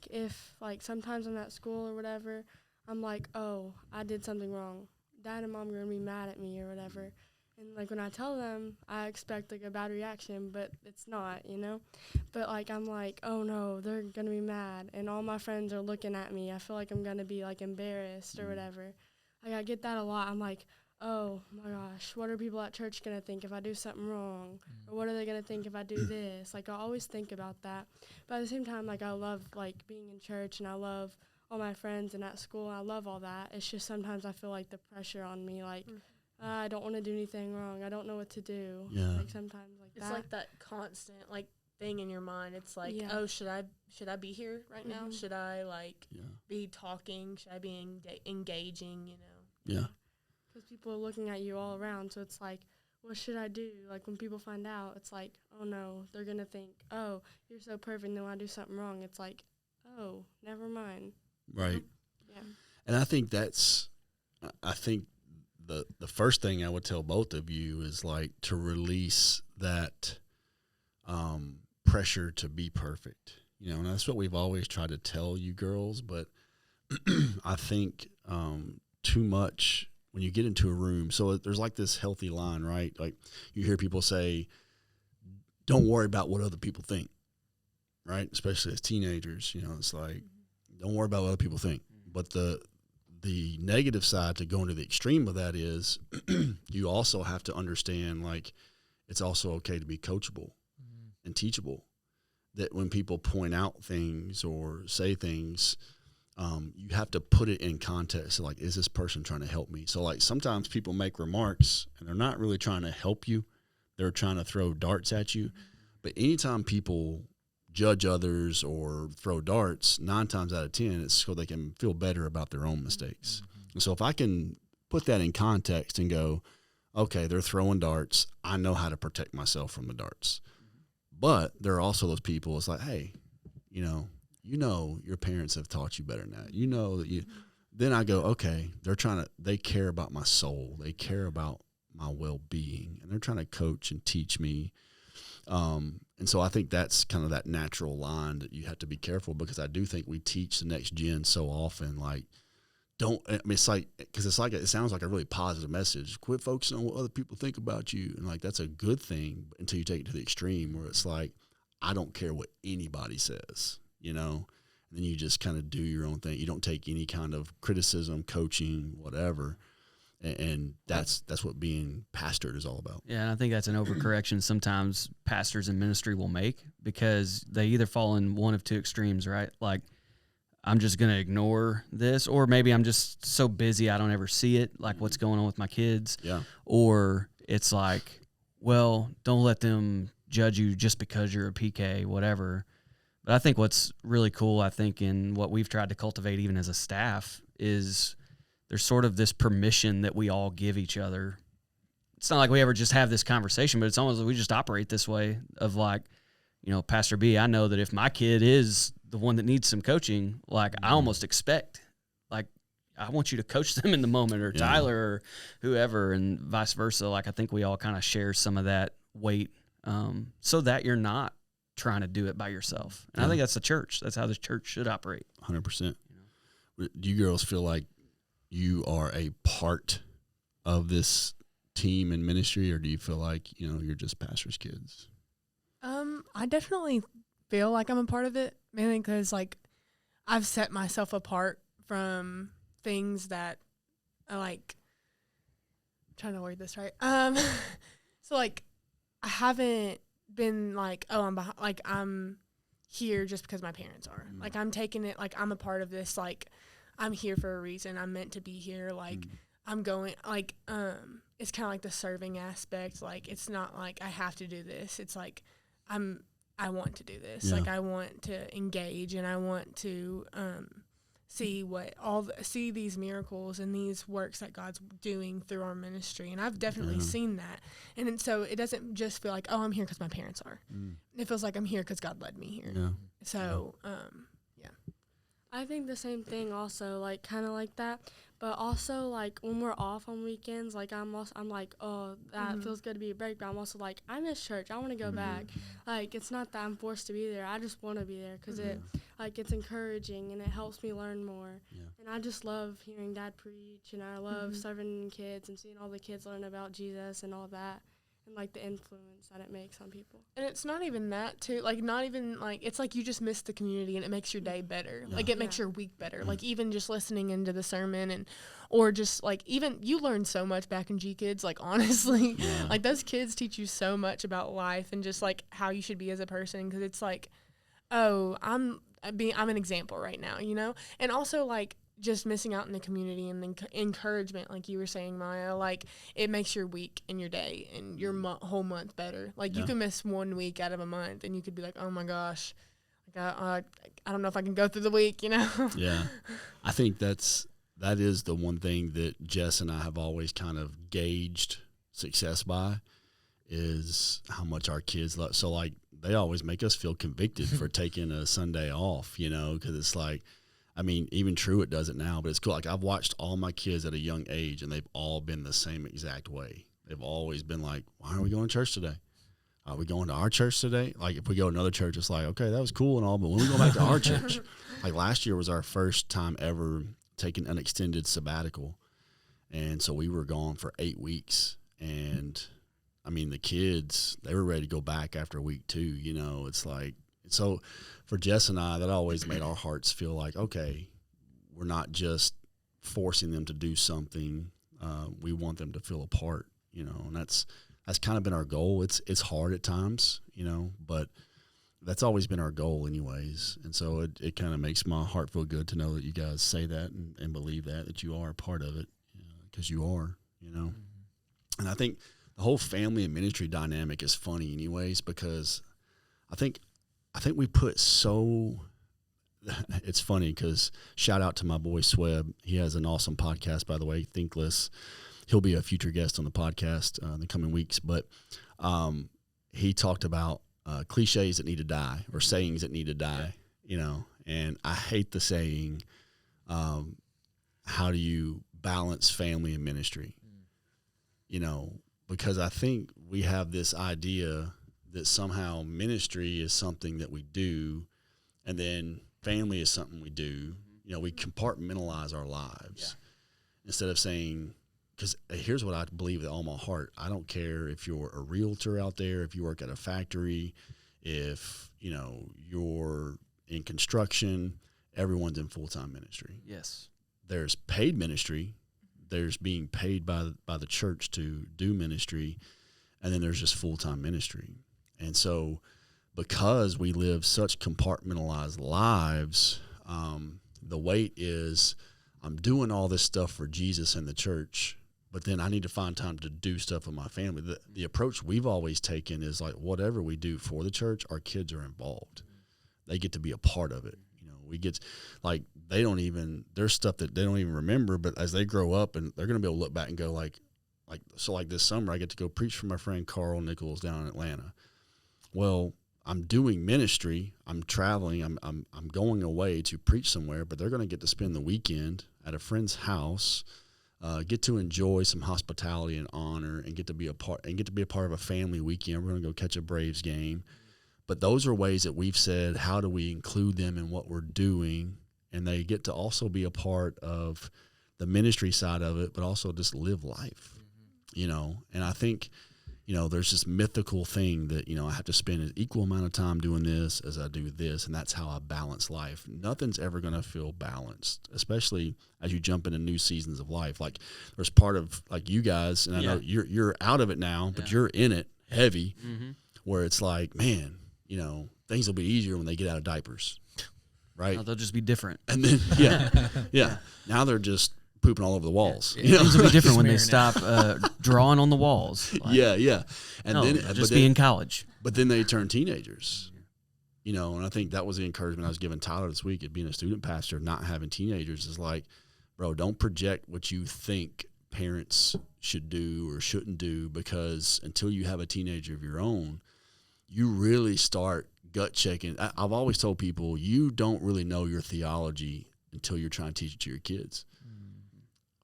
Speaker 5: if sometimes I'm at school or whatever, I'm like, oh, I did something wrong. Dad and Mom are going to be mad at me or whatever. And, when I tell them, I expect, a bad reaction, but it's not, But, I'm like, oh, no, they're going to be mad. And all my friends are looking at me. I feel like I'm going to be, embarrassed or whatever. I get that a lot. I'm like, oh, my gosh, what are people at church going to think if I do something wrong? Or what are they going to think if I do this? I always think about that. But at the same time, I love, being in church, and I love all my friends and at school. I love all that. It's just sometimes I feel the pressure on me, I don't want to do anything wrong. I don't know what to do.
Speaker 1: Yeah.
Speaker 5: Sometimes
Speaker 4: it's
Speaker 5: that.
Speaker 4: that constant thing in your mind. It's oh, should I be here right now? Should I be talking? Should I be engaging?
Speaker 1: Yeah.
Speaker 5: Because people are looking at you all around, so it's what should I do? When people find out, it's oh no, they're gonna think, oh, you're so perfect. Then when I do something wrong, it's oh, never mind.
Speaker 1: Right.
Speaker 5: Yeah.
Speaker 1: And I think the first thing I would tell both of you is to release that pressure to be perfect. And that's what we've always tried to tell you girls, but I think too much when you get into a room. So there's this healthy line, right? You hear people say, don't worry about what other people think, right? Especially as teenagers, it's don't worry about what other people think. But the negative side to go into the extreme of that is you also have to understand, it's also okay to be coachable and teachable. That when people point out things or say things, you have to put it in context. So is this person trying to help me? So sometimes people make remarks and they're not really trying to help you. They're trying to throw darts at you. But anytime people judge others or throw darts, 9 times out of 10, it's so they can feel better about their own mistakes. And so if I can put that in context and go, okay, they're throwing darts, I know how to protect myself from the darts. But there are also those people, it's hey, your parents have taught you better than that. That then I go, okay, they care about my soul. They care about my well-being, and they're trying to coach and teach me. And so I think that's kind of that natural line that you have to be careful, because I do think we teach the next gen so often, it sounds like a really positive message. Quit focusing on what other people think about you. And that's a good thing until you take it to the extreme where it's I don't care what anybody says, and then you just kind of do your own thing. You don't take any kind of criticism, coaching, whatever. And that's what being pastored is all about.
Speaker 2: Yeah, and I think that's an overcorrection sometimes pastors in ministry will make, because they either fall in one of two extremes, right? I'm just going to ignore this, or maybe I'm just so busy I don't ever see it, what's going on with my kids.
Speaker 1: Yeah.
Speaker 2: Or it's well, don't let them judge you just because you're a PK, whatever. But I think what's really cool, in what we've tried to cultivate even as a staff, is there's sort of this permission that we all give each other. It's not like we ever just have this conversation, but it's almost like we just operate this way of Pastor B, I know that if my kid is the one that needs some coaching, I almost expect, I want you to coach them in the moment, or Tyler or whoever, and vice versa. I think we all kind of share some of that weight, so that you're not trying to do it by yourself. And I think that's the church. That's how the church should operate.
Speaker 1: 100%. Do you girls feel like you are a part of this team and ministry, or do you feel like, you're just pastor's kids?
Speaker 4: I definitely feel like I'm a part of it, mainly because, like, I've set myself apart from things that I like. I'm trying to word this right. So, like, I haven't been like, oh, I'm here just because my parents are. Like, I'm taking it like I'm a part of this. Like, I'm here for a reason. I'm meant to be here. Like, I'm going, like, it's kind of like the serving aspect. Like, it's not like I have to do this. It's like I want to do this.
Speaker 1: Yeah.
Speaker 4: Like, I want to engage, and I want to see these miracles and these works that God's doing through our ministry. And I've definitely seen that. And so it doesn't just feel like, oh, I'm here because my parents are. It feels like I'm here because God led me here.
Speaker 1: Yeah.
Speaker 4: So,
Speaker 5: I think the same thing also, like, kind of like that. But also, like, when we're off on weekends, like, I'm like, oh, that feels good to be a break. But I'm also like, I miss church. I want to go back. Like, it's not that I'm forced to be there. I just want to be there because it's encouraging and it helps me learn more. Yeah. And I just love hearing Dad preach, and I love serving kids and seeing all the kids learn about Jesus and all that. And, like, the influence that it makes on people.
Speaker 4: And it's not even that, too. Like, not even, like, it's like you just miss the community, and it makes your day better. Yeah. Like, it makes your week better. Like, even just listening into the sermon, or just, like, even you learn so much back in G-Kids, like, honestly. Yeah. Like, those kids teach you so much about life and just, like, how you should be as a person. Because it's like, oh, I'm an example right now, And also, like, just missing out in the community and the encouragement, like you were saying, Mya, like, it makes your week and your day and your whole month better. Like, you can miss 1 week out of a month, and you could be like, oh my gosh, like, I don't know if I can go through the week,
Speaker 1: Yeah. I think that is the one thing that Jess and I have always kind of gauged success by, is how much our kids love. So, like, they always make us feel convicted for taking a Sunday off, because it's like, I mean, even Truett does it now, but it's cool. Like, I've watched all my kids at a young age, and they've all been the same exact way. They've always been like, why are we going to church today? Are we going to our church today? Like, if we go to another church, it's like, okay, that was cool and all, but when we go back to our church, like, last year was our first time ever taking an extended sabbatical. And so we were gone for 8 weeks. And, I mean, the kids, they were ready to go back after week 2, It's like, so for Jess and I, that always made our hearts feel like, okay, we're not just forcing them to do something. We want them to feel a part, and that's kind of been our goal. It's hard at times, but that's always been our goal anyways. And so it kind of makes my heart feel good to know that you guys say that and believe that you are a part of it, because you are, And I think the whole family and ministry dynamic is funny anyways, because I think we put it's funny because shout out to my boy Sweb. He has an awesome podcast, by the way, Thinkless. He'll be a future guest on the podcast in the coming weeks. But he talked about cliches that need to die, or sayings that need to die, And I hate the saying, how do you balance family and ministry? Because I think we have this idea that somehow ministry is something that we do, and then family is something we do. We compartmentalize our lives instead of saying, because here's what I believe with all my heart. I don't care if you're a realtor out there, if you work at a factory, if, you're in construction, everyone's in full-time ministry.
Speaker 2: Yes.
Speaker 1: There's paid ministry. There's being paid by the church to do ministry, and then there's just full-time ministry. And so because we live such compartmentalized lives, the weight is, I'm doing all this stuff for Jesus and the church, but then I need to find time to do stuff with my family. The approach we've always taken is like, whatever we do for the church, our kids are involved. They get to be a part of it. We get, like, there's stuff that they don't even remember, but as they grow up, and they're going to be able to look back and go like this summer, I get to go preach for my friend Carl Nichols down in Atlanta. Well, I'm doing ministry. I'm traveling. I'm going away to preach somewhere, but they're going to get to spend the weekend at a friend's house, get to enjoy some hospitality and honor, and get to be a part of a family weekend. We're going to go catch a Braves game. But those are ways that we've said, how do we include them in what we're doing? And they get to also be a part of the ministry side of it, but also just live life, And I think, there's this mythical thing that, I have to spend an equal amount of time doing this as I do this, and that's how I balance life. Nothing's ever going to feel balanced, especially as you jump into new seasons of life. Like there's part of like you guys, and I know you're out of it now, but you're in it heavy, where it's like, man, things will be easier when they get out of diapers, right?
Speaker 2: No, they'll just be different.
Speaker 1: And then, now they're just pooping all over the walls.
Speaker 2: Things will be different when they stop drawing on the walls.
Speaker 1: Like, yeah. And
Speaker 2: no,
Speaker 1: then
Speaker 2: just be in college.
Speaker 1: But then they turn teenagers, and I think that was the encouragement I was giving Tyler this week at being a student pastor, not having teenagers, is like, bro, don't project what you think parents should do or shouldn't do, because until you have a teenager of your own, you really start gut checking. I've always told people, you don't really know your theology until you're trying to teach it to your kids.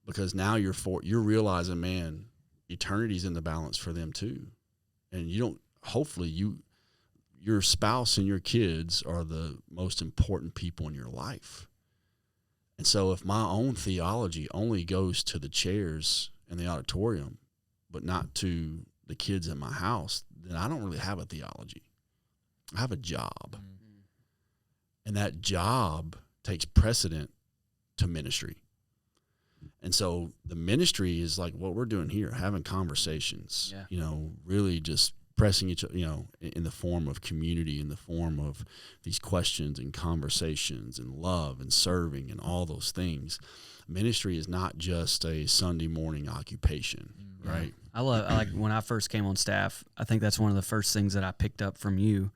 Speaker 1: Because now you're realizing, man, eternity's in the balance for them too. And hopefully your spouse and your kids are the most important people in your life. And so if my own theology only goes to the chairs in the auditorium, but not to the kids in my house, then I don't really have a theology. I have a job. And that job takes precedent to ministry. And so the ministry is like what we're doing here, having conversations, really just pressing each other, in the form of community, in the form of these questions and conversations and love and serving and all those things. Ministry is not just a Sunday morning occupation, right?
Speaker 2: I like when I first came on staff, I think that's one of the first things that I picked up from you,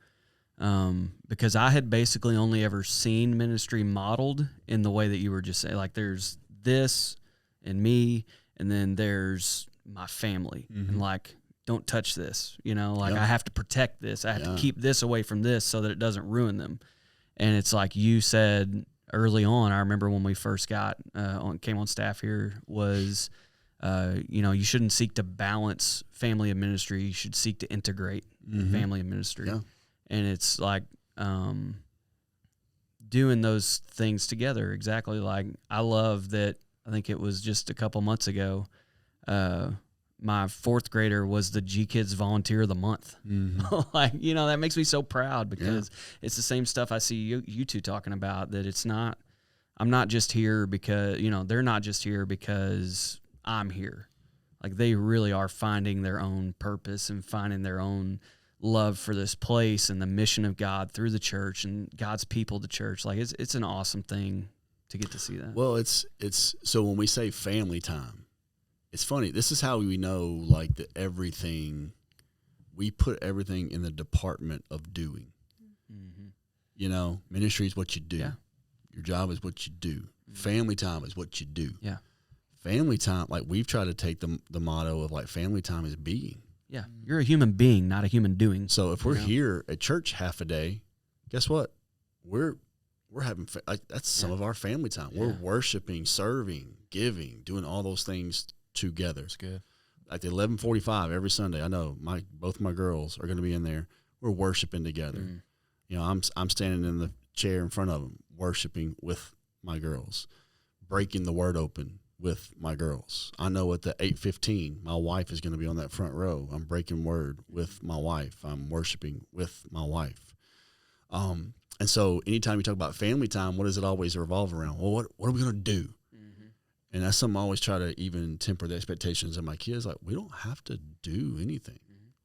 Speaker 2: because I had basically only ever seen ministry modeled in the way that you were just saying, like there's this and me, and then there's my family, and like, don't touch this, I have to protect this. I have to keep this away from this so that it doesn't ruin them. And it's like you said early on, I remember when we first came on staff here, was, you shouldn't seek to balance family and ministry. You should seek to integrate family and ministry. Yeah. And it's like, doing those things together. Exactly. Like, I love that. I think it was just a couple months ago, my fourth grader was the G Kids Volunteer of the Month. Like, that makes me so proud, because it's the same stuff I see you two talking about, that it's not, I'm not just here because, they're not just here because I'm here. Like, they really are finding their own purpose and finding their own love for this place and the mission of God through the church and God's people, the church. Like, it's an awesome thing to get to see that.
Speaker 1: Well, it's so when we say family time, it's funny. This is how we know, like, that we put everything in the department of doing. Ministry is what you do. Yeah. Your job is what you do. Family time is what you do.
Speaker 2: Yeah.
Speaker 1: Family time, like, we've tried to take the motto of, like, family time is being.
Speaker 2: Yeah. You're a human being, not a human doing.
Speaker 1: So if we're here at church half a day, guess what? We're having, that's some of our family time. Yeah. We're worshiping, serving, giving, doing all those things together.
Speaker 3: It's good.
Speaker 1: Like the 11:45 every Sunday, I know both my girls are going to be in there. We're worshiping together. I'm standing in the chair in front of them, worshiping with my girls, breaking the word open with my girls. I know at the 8:15, my wife is going to be on that front row. I'm breaking word with my wife. I'm worshiping with my wife. And so anytime you talk about family time, what does it always revolve around? Well, what are we going to do? And that's something I always try to even temper the expectations of my kids. Like, we don't have to do anything.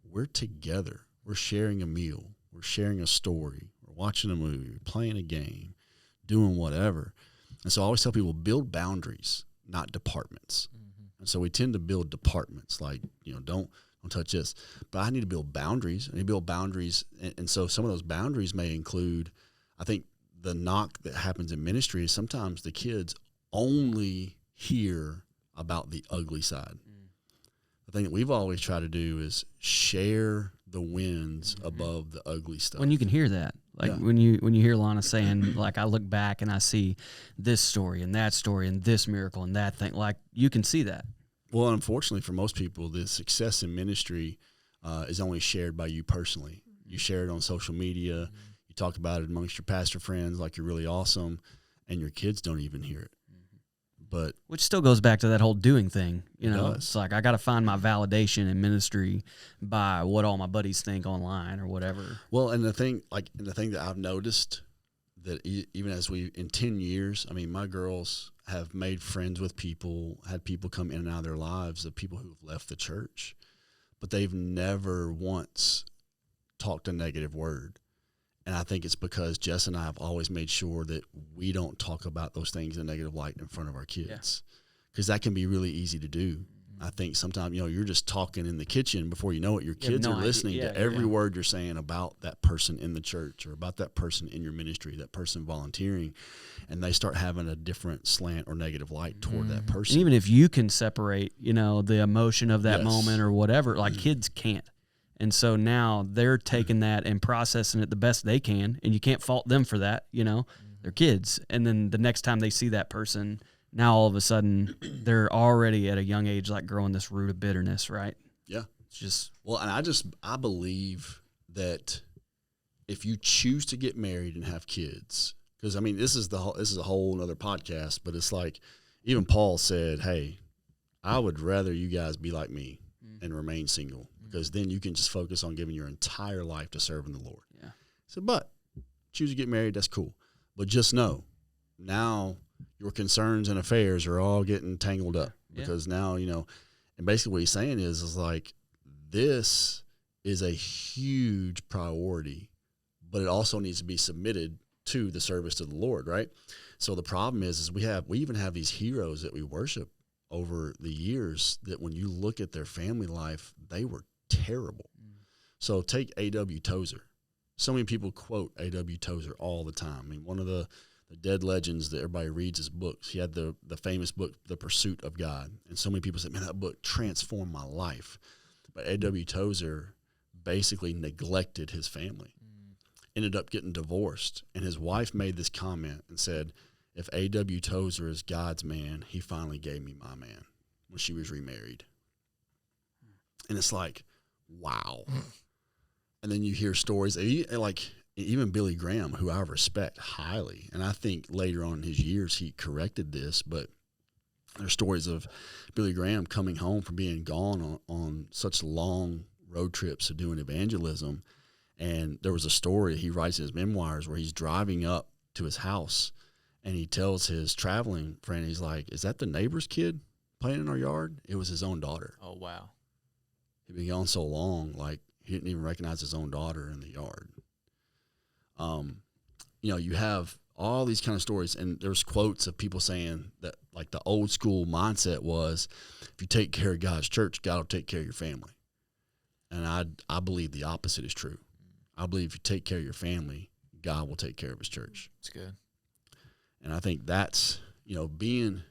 Speaker 1: We're together. We're sharing a meal. We're sharing a story. We're watching a movie, playing a game, doing whatever. And so I always tell people, build boundaries, not departments. And so we tend to build departments, like, don't touch this. But I need to build boundaries. I need to build boundaries. And so some of those boundaries may include, I think the knock that happens in ministry is sometimes the kids only hear about the ugly side. The thing that we've always tried to do is share the wins above the ugly stuff.
Speaker 2: When you can hear that, like when you hear Launa saying, like, I look back and I see this story and that story and this miracle and that thing, like, you can see that.
Speaker 1: Well, unfortunately for most people, the success in ministry is only shared by you personally. You share it on social media. You talk about it amongst your pastor friends like you're really awesome, and your kids don't even hear it. But
Speaker 2: which still goes back to that whole doing thing. You know,
Speaker 1: does.
Speaker 2: it's like I got to find my validation in ministry by what all my buddies think online or whatever.
Speaker 1: Well, and the thing that I've noticed that even as in 10 years, I mean, my girls have made friends with people, had people come in and out of their lives of people who have left the church, but they've never once talked a negative word. And I think it's because Jess and I have always made sure that we don't talk about those things in a negative light in front of our kids, because that can be really easy to do. I think sometimes, you're just talking in the kitchen before you know it. Your kids are listening to every word you're saying about that person in the church or about that person in your ministry, that person volunteering, and they start having a different slant or negative light toward that person.
Speaker 2: And even if you can separate, the emotion of that moment or whatever, like kids can't. And so now they're taking that and processing it the best they can, and you can't fault them for that, They're kids. And then the next time they see that person, now all of a sudden they're already at a young age like growing this root of bitterness, right?
Speaker 1: Yeah.
Speaker 2: It's just
Speaker 1: and I believe that if you choose to get married and have kids, because I mean this is a whole other podcast, but it's like even Paul said, "Hey, I would rather you guys be like me and remain single, because then you can just focus on giving your entire life to serving the Lord."
Speaker 2: Yeah.
Speaker 1: So, but choose to get married, that's cool. But just know, now your concerns and affairs are all getting tangled up, because now, and basically what he's saying is like, this is a huge priority, but it also needs to be submitted to the service to the Lord, right? So the problem is we even have these heroes that we worship over the years that when you look at their family life, they were terrible. So take A.W. Tozer. So many people quote A.W. Tozer all the time. I mean, one of the dead legends that everybody reads his books. He had the famous book, The Pursuit of God. And so many people said, man, that book transformed my life. But A.W. Tozer basically neglected his family, ended up getting divorced. And his wife made this comment and said, if A.W. Tozer is God's man, he finally gave me my man, when she was remarried. And it's like, wow. And then you hear stories, like even Billy Graham, who I respect highly, and I think later on in his years he corrected this, but there's stories of Billy Graham coming home from being gone on such long road trips of doing evangelism. And there was a story he writes in his memoirs where he's driving up to his house, and he tells his traveling friend, he's like, is that the neighbor's kid playing in our yard? It was his own daughter.
Speaker 3: Oh, wow.
Speaker 1: He'd been gone so long, like he didn't even recognize his own daughter in the yard. You have all these kind of stories, and there's quotes of people saying that, like, the old school mindset was, if you take care of God's church, God will take care of your family. And I believe the opposite is true. I believe if you take care of your family, God will take care of his church.
Speaker 3: That's good.
Speaker 1: And I think that's, being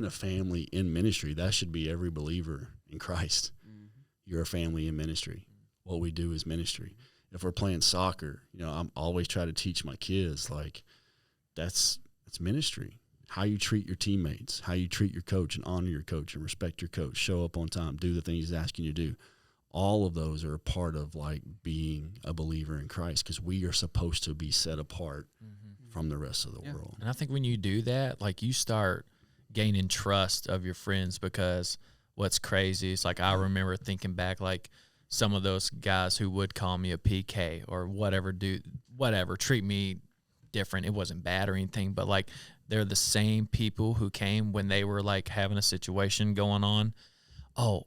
Speaker 1: a family in ministry, that should be every believer in Christ. You're a family in ministry. What we do is ministry. If we're playing soccer, I'm always trying to teach my kids, like, that's ministry. How you treat your teammates, how you treat your coach and honor your coach and respect your coach, show up on time, do the things he's asking you to do. All of those are a part of, like, being a believer in Christ, because we are supposed to be set apart from the rest of the world.
Speaker 3: And I think when you do that, like, you start gaining trust of your friends, because what's crazy is, like, I remember thinking back, like, some of those guys who would call me a PK or whatever, treat me different. It wasn't bad or anything, but, like, they're the same people who came when they were, like, having a situation going on. Oh,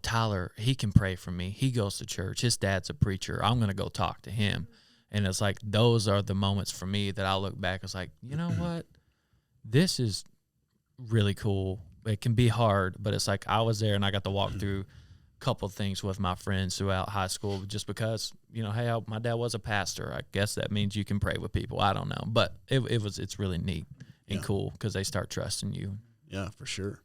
Speaker 3: Tyler, he can pray for me. He goes to church. His dad's a preacher. I'm going to go talk to him. And it's like, those are the moments for me that I look back. It's like, you know what? This is really cool. It can be hard, but it's like I was there and I got to walk through a couple of things with my friends throughout high school, just because, hey, my dad was a pastor. I guess that means you can pray with people. I don't know. But it's really neat and cool, because they start trusting you.
Speaker 1: Yeah, for sure.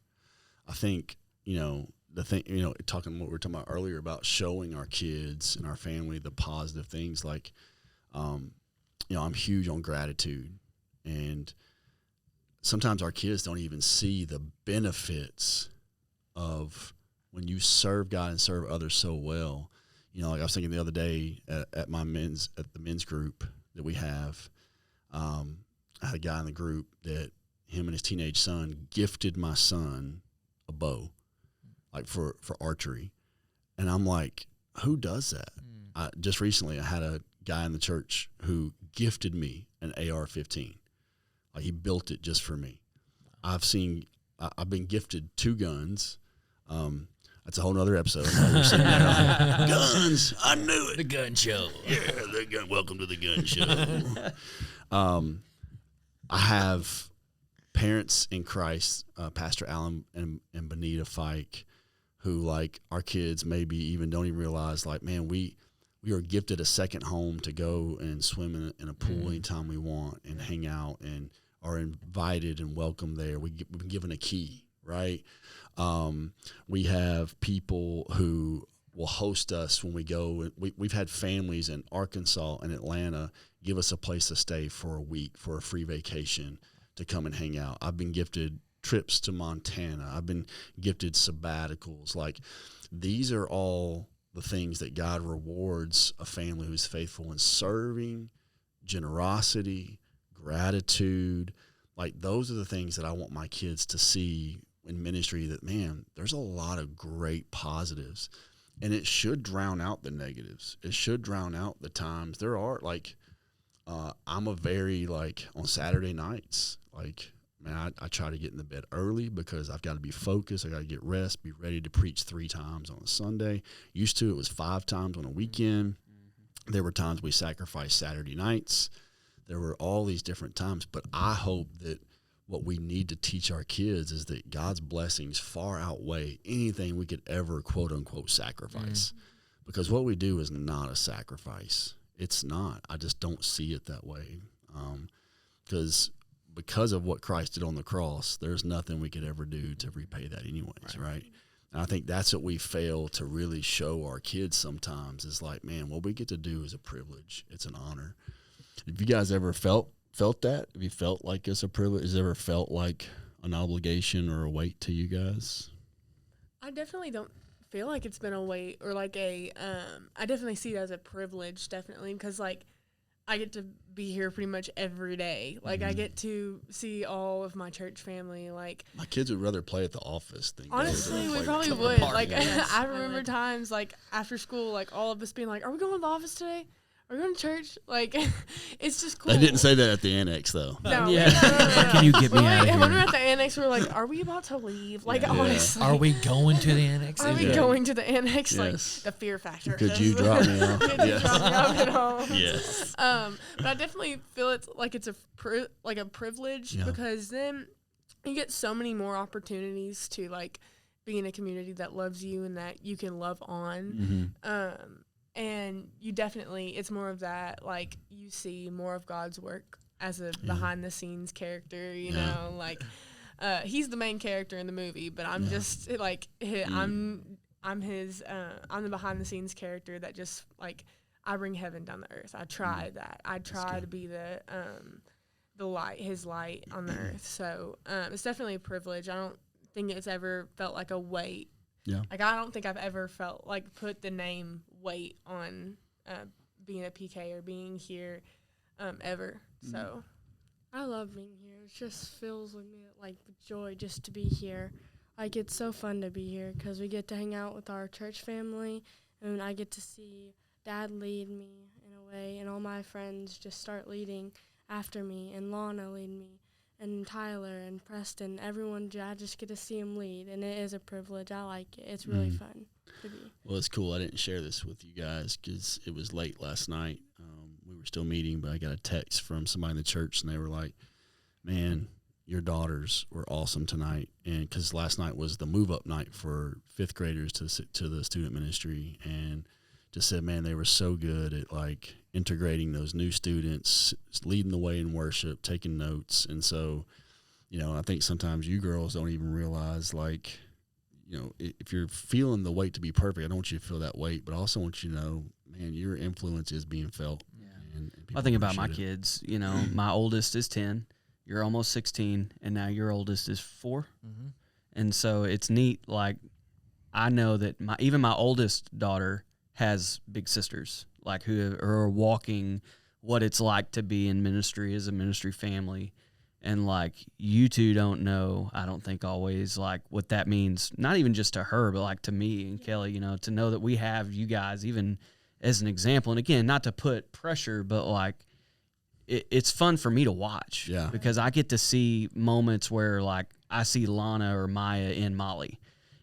Speaker 1: I think, the thing, talking what we were talking about earlier about showing our kids and our family the positive things, like, I'm huge on gratitude, and sometimes our kids don't even see the benefits of when you serve God and serve others so well. Like I was thinking the other day at the men's group that we have, I had a guy in the group that him and his teenage son gifted my son a bow, like for archery. And I'm like, who does that? Just recently I had a guy in the church who gifted me an AR-15. Like he built it just for me. I've been gifted 2 guns. That's a whole nother episode. You're sitting there like, guns, I knew it.
Speaker 3: The gun show.
Speaker 1: Yeah, the gun. Welcome to the gun show. I have parents in Christ, Pastor Allen and Benita Fike, who like our kids maybe even don't even realize, like, man, we are gifted a second home to go and swim in a pool anytime we want and hang out and are invited and welcome there. We've been given a key, right? We have people who will host us when we go. We've had families in Arkansas and Atlanta give us a place to stay for a week for a free vacation to come and hang out. I've been gifted trips to Montana. I've been gifted sabbaticals. Like, these are all the things that God rewards a family who's faithful in serving, generosity, gratitude. Like, those are the things that I want my kids to see in ministry, that, man, there's a lot of great positives, and it should drown out the negatives. It should drown out the times. There are, like, I'm a very, like, on Saturday nights, like, man, I try to get in the bed early because I've got to be focused. I got to get rest, be ready to preach 3 times on a Sunday. Used to, it was 5 times on a weekend. There were times we sacrificed Saturday nights. There were all these different times, but I hope that what we need to teach our kids is that God's blessings far outweigh anything we could ever, quote unquote, sacrifice. Because what we do is not a sacrifice. It's not. I just don't see it that way. Because of what Christ did on the cross, there's nothing we could ever do to repay that anyways, right? And I think that's what we fail to really show our kids sometimes, is like, man, what we get to do is a privilege. It's an honor. Have you guys ever felt that? Have you felt like it's a privilege? Has it ever felt like an obligation or a weight to you guys?
Speaker 4: I definitely don't feel like it's been a weight or like I definitely see it as a privilege, definitely, because, like, I get to be here pretty much every day. Like, I get to see all of my church family. Like,
Speaker 1: my kids would rather play at the office than
Speaker 4: honestly, we probably would. Like, I remember times, like, after school, like, all of us being like, are we going to the office today? Are we going to church? Like, it's just cool.
Speaker 1: They didn't say that at the annex, though.
Speaker 4: No.
Speaker 2: Yeah.
Speaker 4: No.
Speaker 2: Can you get me out of here?
Speaker 4: When we were at the annex, we were like, are we about to leave? Like, honestly.
Speaker 3: Are we going to the annex?
Speaker 4: Are we going to the annex?
Speaker 1: Yes.
Speaker 4: Like, the fear factor.
Speaker 1: Could you drop me off?
Speaker 4: Could you drop me off at home?
Speaker 1: Yes.
Speaker 4: But I definitely feel it's like it's a privilege, because then you get so many more opportunities to, like, be in a community that loves you and that you can love on. And you definitely, it's more of that, like, you see more of God's work as a behind-the-scenes character, you know, like, he's the main character in the movie, but I'm just, like, I'm the behind-the-scenes character that just, like, I bring heaven down to earth. I try that. I try to be the light, his light on the earth. So it's definitely a privilege. I don't think it's ever felt like a weight.
Speaker 1: Yeah.
Speaker 4: Like, I don't think I've ever felt like put the name weight on being a PK or being here ever. So
Speaker 5: I love being here. It just fills with me like with joy just to be here. Like, it's so fun to be here because we get to hang out with our church family, and I get to see Dad lead me in a way, and all my friends just start leading after me, and Launa lead me, and Tyler and Preston, everyone, I just get to see them lead, and it is a privilege. I like it. It's really fun to be.
Speaker 1: Well, it's cool. I didn't share this with you guys because it was late last night. We were still meeting, but I got a text from somebody in the church, and they were like, man, your daughters were awesome tonight. And because last night was the move-up night for 5th graders to the student ministry, and just said, man, they were so good at, like, integrating those new students, leading the way in worship, taking notes. And so, you know, I think sometimes you girls don't even realize, like, you know, if you're feeling the weight to be perfect, I don't want you to feel that weight, but I also want you to know, man, your influence is being felt.
Speaker 2: Yeah.
Speaker 1: And
Speaker 2: I think about my kids, you know, my oldest is 10, you're almost 16, and now your oldest is 4.
Speaker 3: Mm-hmm.
Speaker 2: And so it's neat. Like, I know that even my oldest daughter has big sisters, like, who are walking what it's like to be in ministry as a ministry family. And like you two don't know, I don't think always like what that means, not even just to her, but like to me and Kelly, you know, to know that we have you guys even as an example. And again, not to put pressure, but like it's fun for me to watch.
Speaker 1: Yeah.
Speaker 2: Because I get to see moments where like I see Launa or Mya in Molly.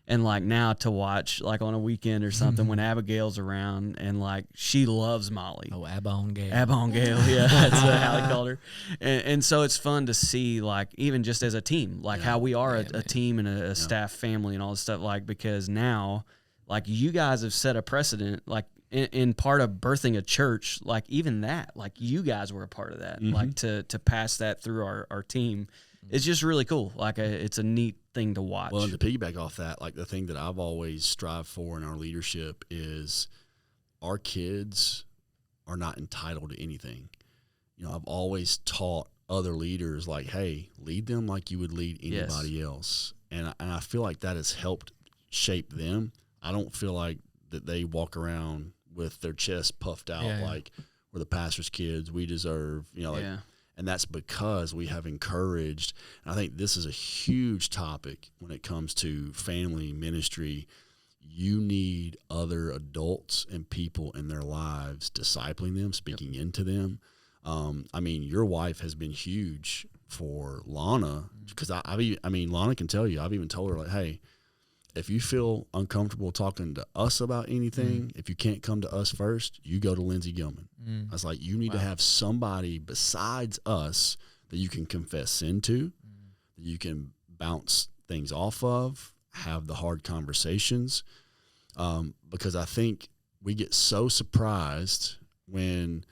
Speaker 2: And like now to watch like on a weekend or something when Abigail's around and like she loves Molly.
Speaker 3: Oh, Abongale.
Speaker 2: Abongale, yeah, that's how they called her. And so it's fun to see like even just as a team, like how we are a team and a staff family and all this stuff. Like because now like you guys have set a precedent like in part of birthing a church, like even that, like you guys were a part of that, like to pass that through our team. It's just really cool. Like it's a neat thing to watch.
Speaker 1: Well, and to piggyback off that, like the thing that I've always strived for in our leadership is our kids are not entitled to anything. You know, I've always taught other leaders like, hey, lead them like you would lead anybody else. And I feel like that has helped shape them. I don't feel like that they walk around with their chest puffed out like we're the pastor's kids. We deserve, you know, like, and that's because we have encouraged, and I think this is a huge topic when it comes to family ministry. You need other adults and people in their lives discipling them, speaking into them. I mean, your wife has been huge for Launa because Launa can tell you, I've even told her like, hey, if you feel uncomfortable talking to us about anything, if you can't come to us first, you go to Lindsey Gilman. I was like, you need to have somebody besides us that you can confess sin to, that you can bounce things off of, have the hard conversations. Because I think we get so surprised when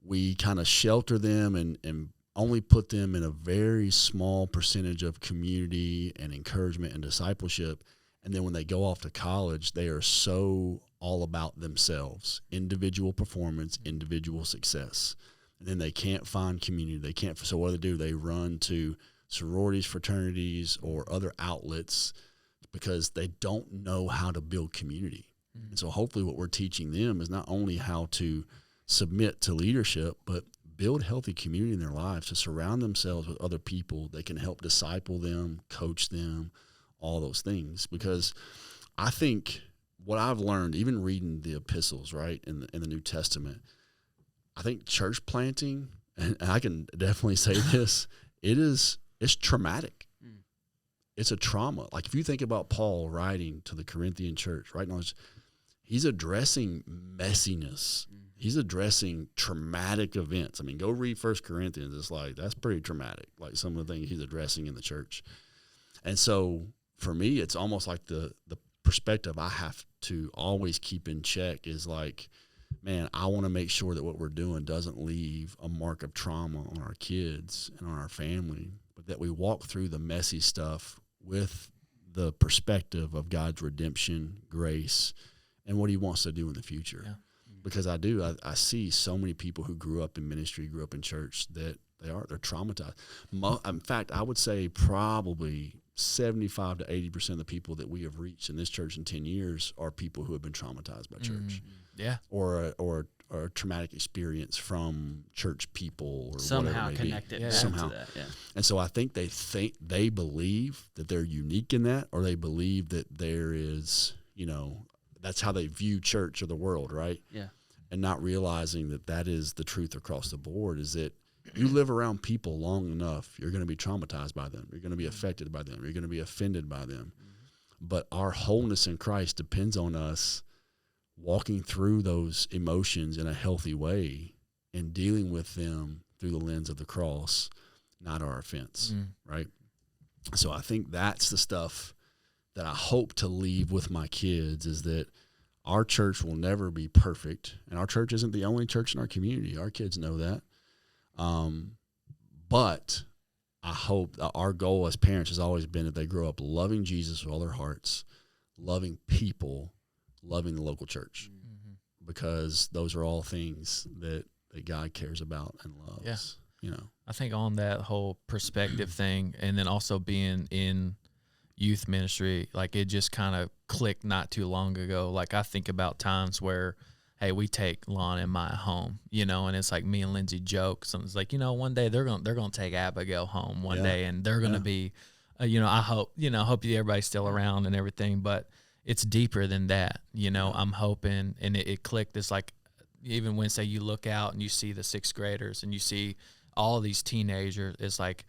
Speaker 1: we kind of shelter them and only put them in a very small percentage of community and encouragement and discipleship. And then when they go off to college, they are so all about themselves, individual performance, individual success. And then they can't find community. They can't. So what do? They run to sororities, fraternities, or other outlets because they don't know how to build community. And so hopefully what we're teaching them is not only how to submit to leadership, but build healthy community in their lives, to surround themselves with other people that can help disciple them, coach them, all those things. Because I think what I've learned, even reading the epistles, right, in the New Testament, I think church planting, and I can definitely say this, it's traumatic. It's a trauma. Like if you think about Paul writing to the Corinthian church, right now, he's addressing messiness. He's addressing traumatic events. I mean, go read 1 Corinthians. It's like, that's pretty traumatic, like some of the things he's addressing in the church. And so for me, it's almost like the perspective I have to always keep in check is like, man, I want to make sure that what we're doing doesn't leave a mark of trauma on our kids and on our family, but that we walk through the messy stuff with the perspective of God's redemption, grace, and what he wants to do in the future. Yeah. Because I see so many people who grew up in ministry, grew up in church, that they're traumatized. In fact, I would say probably 75 to 80% of the people that we have reached in this church in 10 years are people who have been traumatized by church.
Speaker 3: Yeah.
Speaker 1: Or a traumatic experience from church people or
Speaker 2: somehow
Speaker 1: whatever it may
Speaker 2: connected
Speaker 1: be.
Speaker 2: back
Speaker 1: Somehow.
Speaker 2: to that. Yeah.
Speaker 1: And so I think they believe that they're unique in that, or they believe that there is, that's how they view church or the world, right?
Speaker 2: Yeah.
Speaker 1: And not realizing that is the truth across the board, is that you live around people long enough, you're going to be traumatized by them. You're going to be affected by them. You're going to be offended by them. But our wholeness in Christ depends on us walking through those emotions in a healthy way and dealing with them through the lens of the cross, not our offense, right? So I think that's the stuff that I hope to leave with my kids, is that our church will never be perfect, and our church isn't the only church in our community. Our kids know that. But I hope that our goal as parents has always been that they grow up loving Jesus with all their hearts, loving people, loving the local church, because those are all things that God cares about and loves. Yeah.
Speaker 3: I think on that whole perspective thing, and then also being in youth ministry, like it just kind of clicked not too long ago. Like I think about times where hey, we take Launa and Mya home, and it's like me and Lindsay joke. Something's like, one day they're gonna take Abigail home one day, and they're gonna be, I hope, everybody's still around and everything, but it's deeper than that. I'm hoping, and it clicked. It's like, even when, say, you look out and you see the sixth graders and you see all these teenagers, it's like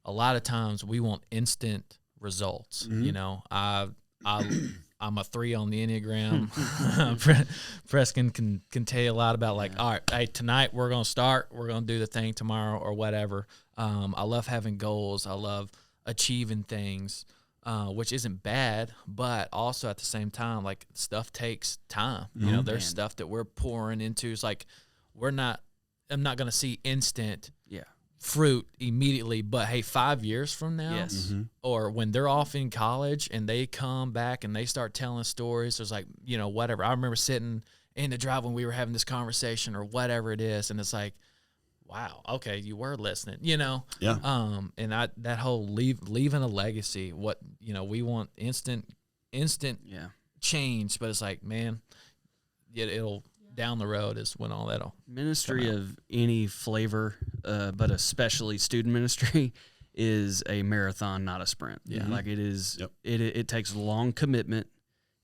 Speaker 3: a lot of times we want instant results. I'm a 3 on the Enneagram. Preston can tell you a lot about, like, all right, hey, tonight we're going to do the thing tomorrow or whatever. I love having goals. I love achieving things, which isn't bad, but also at the same time, like, stuff takes time. There's stuff that we're pouring into. It's like, I'm not going to see instant fruit immediately, but hey, 5 years from now, or when they're off in college and they come back and they start telling stories, there's like, whatever. I remember sitting in the drive when we were having this conversation or whatever it is, and it's like, wow, okay, you were listening, and that whole leaving a legacy, what, we want instant change, but it's like, man, it'll down the road is when all that'll
Speaker 2: ministry of any flavor, but especially student ministry, is a marathon, not a sprint. Like it is. It takes long commitment.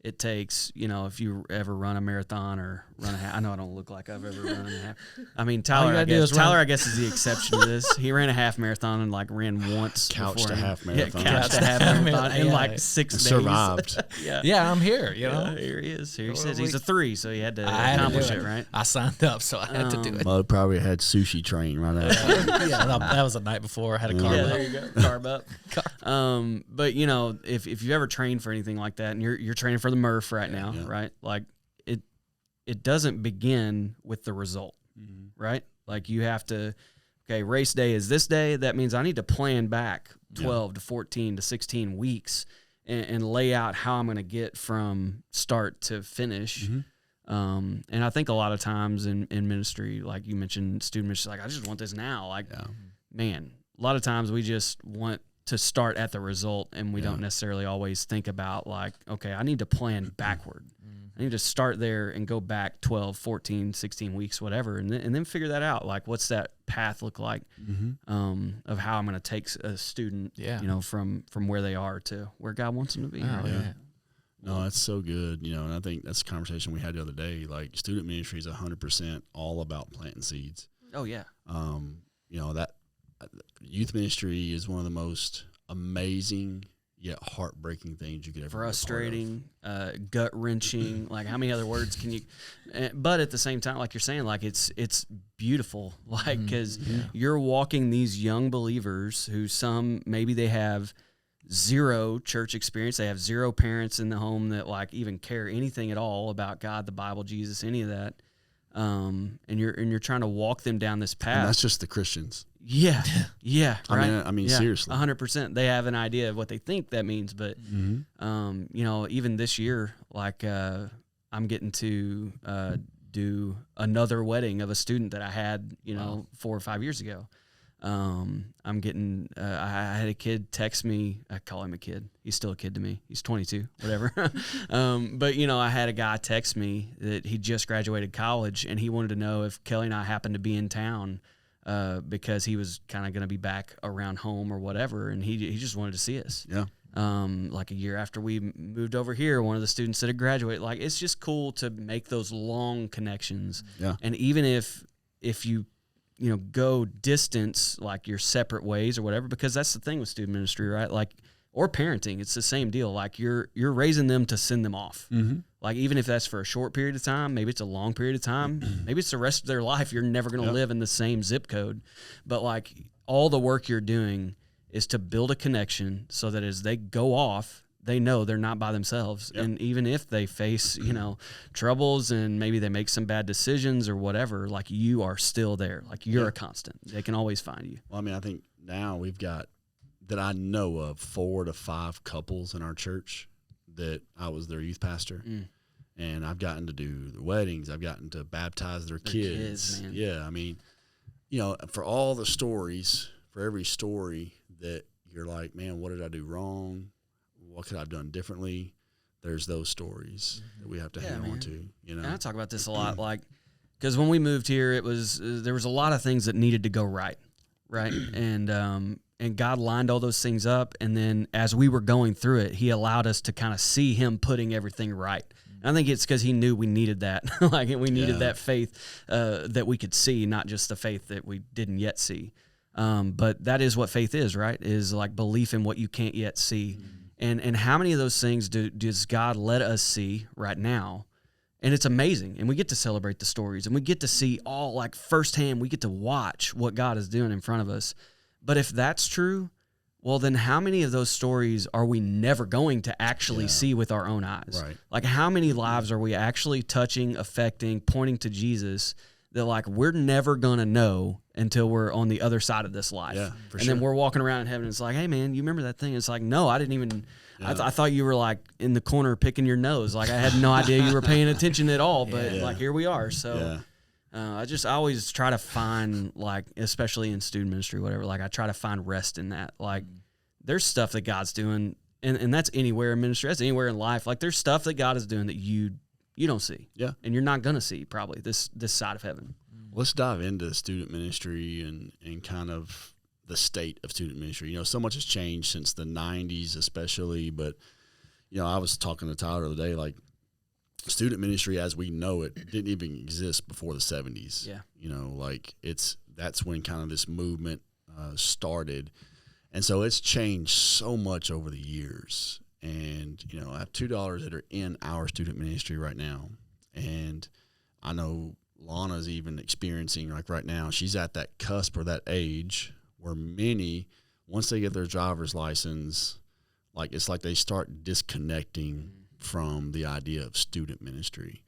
Speaker 2: It takes, if you ever run a marathon or run a half. I know I don't look like I've ever run a half. I mean, Tyler, I guess, is the exception to this. He ran a half marathon and ran once.
Speaker 1: Couch to half marathon.
Speaker 2: Couch to half marathon in 6 days.
Speaker 1: Survived.
Speaker 3: Yeah, I'm here,
Speaker 2: here he is. Here he says he's a 3, so he had to accomplish it, right?
Speaker 3: I signed up, so I had to do it.
Speaker 1: Mo probably had sushi train right after.
Speaker 3: That was the night before. I had a carb up.
Speaker 2: There you go. Carb up. But, if you ever train for anything like that, and you're training for the Murph right now, right? Like it doesn't begin with the result, right? Like you have to, okay, race day is this day. That means I need to plan back 12 to 14 to 16 weeks and lay out how I'm going to get from start to finish. And I think a lot of times in ministry, like you mentioned, student ministry, like, I just want this now. Like, man, a lot of times we just want to start at the result, and we don't necessarily always think about, like, okay, I need to plan backward. I need to start there and go back 12, 14, 16 weeks, whatever, and then figure that out. Like, what's that path look like of how I'm going to take a student, from where they are to where God wants them to be.
Speaker 1: No, that's so good. And I think that's a conversation we had the other day. Like, student ministry is 100% all about planting seeds.
Speaker 2: Oh, yeah.
Speaker 1: That youth ministry is one of the most amazing yet heartbreaking things you could ever
Speaker 2: frustrating, gut wrenching. Like, how many other words can you? But at the same time, like you're saying, like it's beautiful. Like, because you're walking these young believers who maybe they have zero church experience. They have zero parents in the home that like even care anything at all about God, the Bible, Jesus, any of that. And you're trying to walk them down this path.
Speaker 1: And that's just the Christians.
Speaker 2: Yeah. Right?
Speaker 1: I mean, seriously.
Speaker 2: 100%. They have an idea of what they think that means, but even this year, like I'm getting to do another wedding of a student that I had, 4 or 5 years ago. I'm getting. I had a kid text me. I call him a kid. He's still a kid to me. He's 22, whatever. But I had a guy text me that he just graduated college, and he wanted to know if Kelly and I happened to be in town. Because he was kind of going to be back around home or whatever, and he just wanted to see us. Yeah. Like a year after we moved over here, one of the students that had graduated. Like, it's just cool to make those long connections. Yeah. And even if you go distance, like you're separate ways or whatever, because that's the thing with student ministry, right? Like, or parenting, it's the same deal. Like you're raising them to send them off. Like, even if that's for a short period of time, maybe it's a long period of time, maybe it's the rest of their life. You're never going to live in the same zip code. But like, all the work you're doing is to build a connection so that as they go off, they know they're not by themselves. Yep. And even if they face, troubles and maybe they make some bad decisions or whatever, like, you are still there. Like, you're a constant. They can always find you.
Speaker 1: Well, I mean, I think now we've got, that I know of, 4 to 5 couples in our church that I was their youth pastor. And I've gotten to do the weddings. I've gotten to baptize their kids. Man. Yeah, I mean, for all the stories, for every story that you're like, man, what did I do wrong? What could I have done differently? there's those stories that we have to hang on to.
Speaker 2: And I talk about this a lot, because when we moved here, there was a lot of things that needed to go right, and God lined all those things up, and then as we were going through it, He allowed us to kind of see Him putting everything right. And I think it's because He knew we needed that, we needed that faith that we could see, not just the faith that we didn't yet see. But that is what faith is, right? Is like belief in what you can't yet see. And how many of those things does God let us see right now? And it's amazing. And we get to celebrate the stories, and we get to see all like firsthand. We get to watch what God is doing in front of us. But if that's true, well, then how many of those stories are we never going to actually see with our own eyes?
Speaker 1: Right.
Speaker 2: Like, how many lives are we actually touching, affecting, pointing to Jesus that like we're never going to know until we're on the other side of this life?
Speaker 1: Yeah, for
Speaker 2: and
Speaker 1: sure.
Speaker 2: then we're walking around in heaven, and it's like, hey, man, you remember that thing? It's like, no, I didn't even I thought you were like in the corner picking your nose. Like, I had no idea you were paying attention at all, but like here we are. So I always try to find, like, especially in student ministry, whatever, like I try to find rest in that. Like, there's stuff that God's doing, and that's anywhere in ministry, that's anywhere in life. Like, there's stuff that God is doing that you don't see.
Speaker 1: Yeah.
Speaker 2: And you're not going to see probably this side of heaven.
Speaker 1: Let's dive into student ministry and kind of the state of student ministry. So much has changed since the 90s especially, but, I was talking to Tyler the other day, like, student ministry as we know it didn't even exist before the 70s.
Speaker 2: Yeah.
Speaker 1: That's when kind of this movement started. And so it's changed so much over the years. And, I have two daughters that are in our student ministry right now. And I know Launa's even experiencing, like right now, she's at that cusp or that age where many, once they get their driver's license, like it's like they start disconnecting from the idea of student ministry.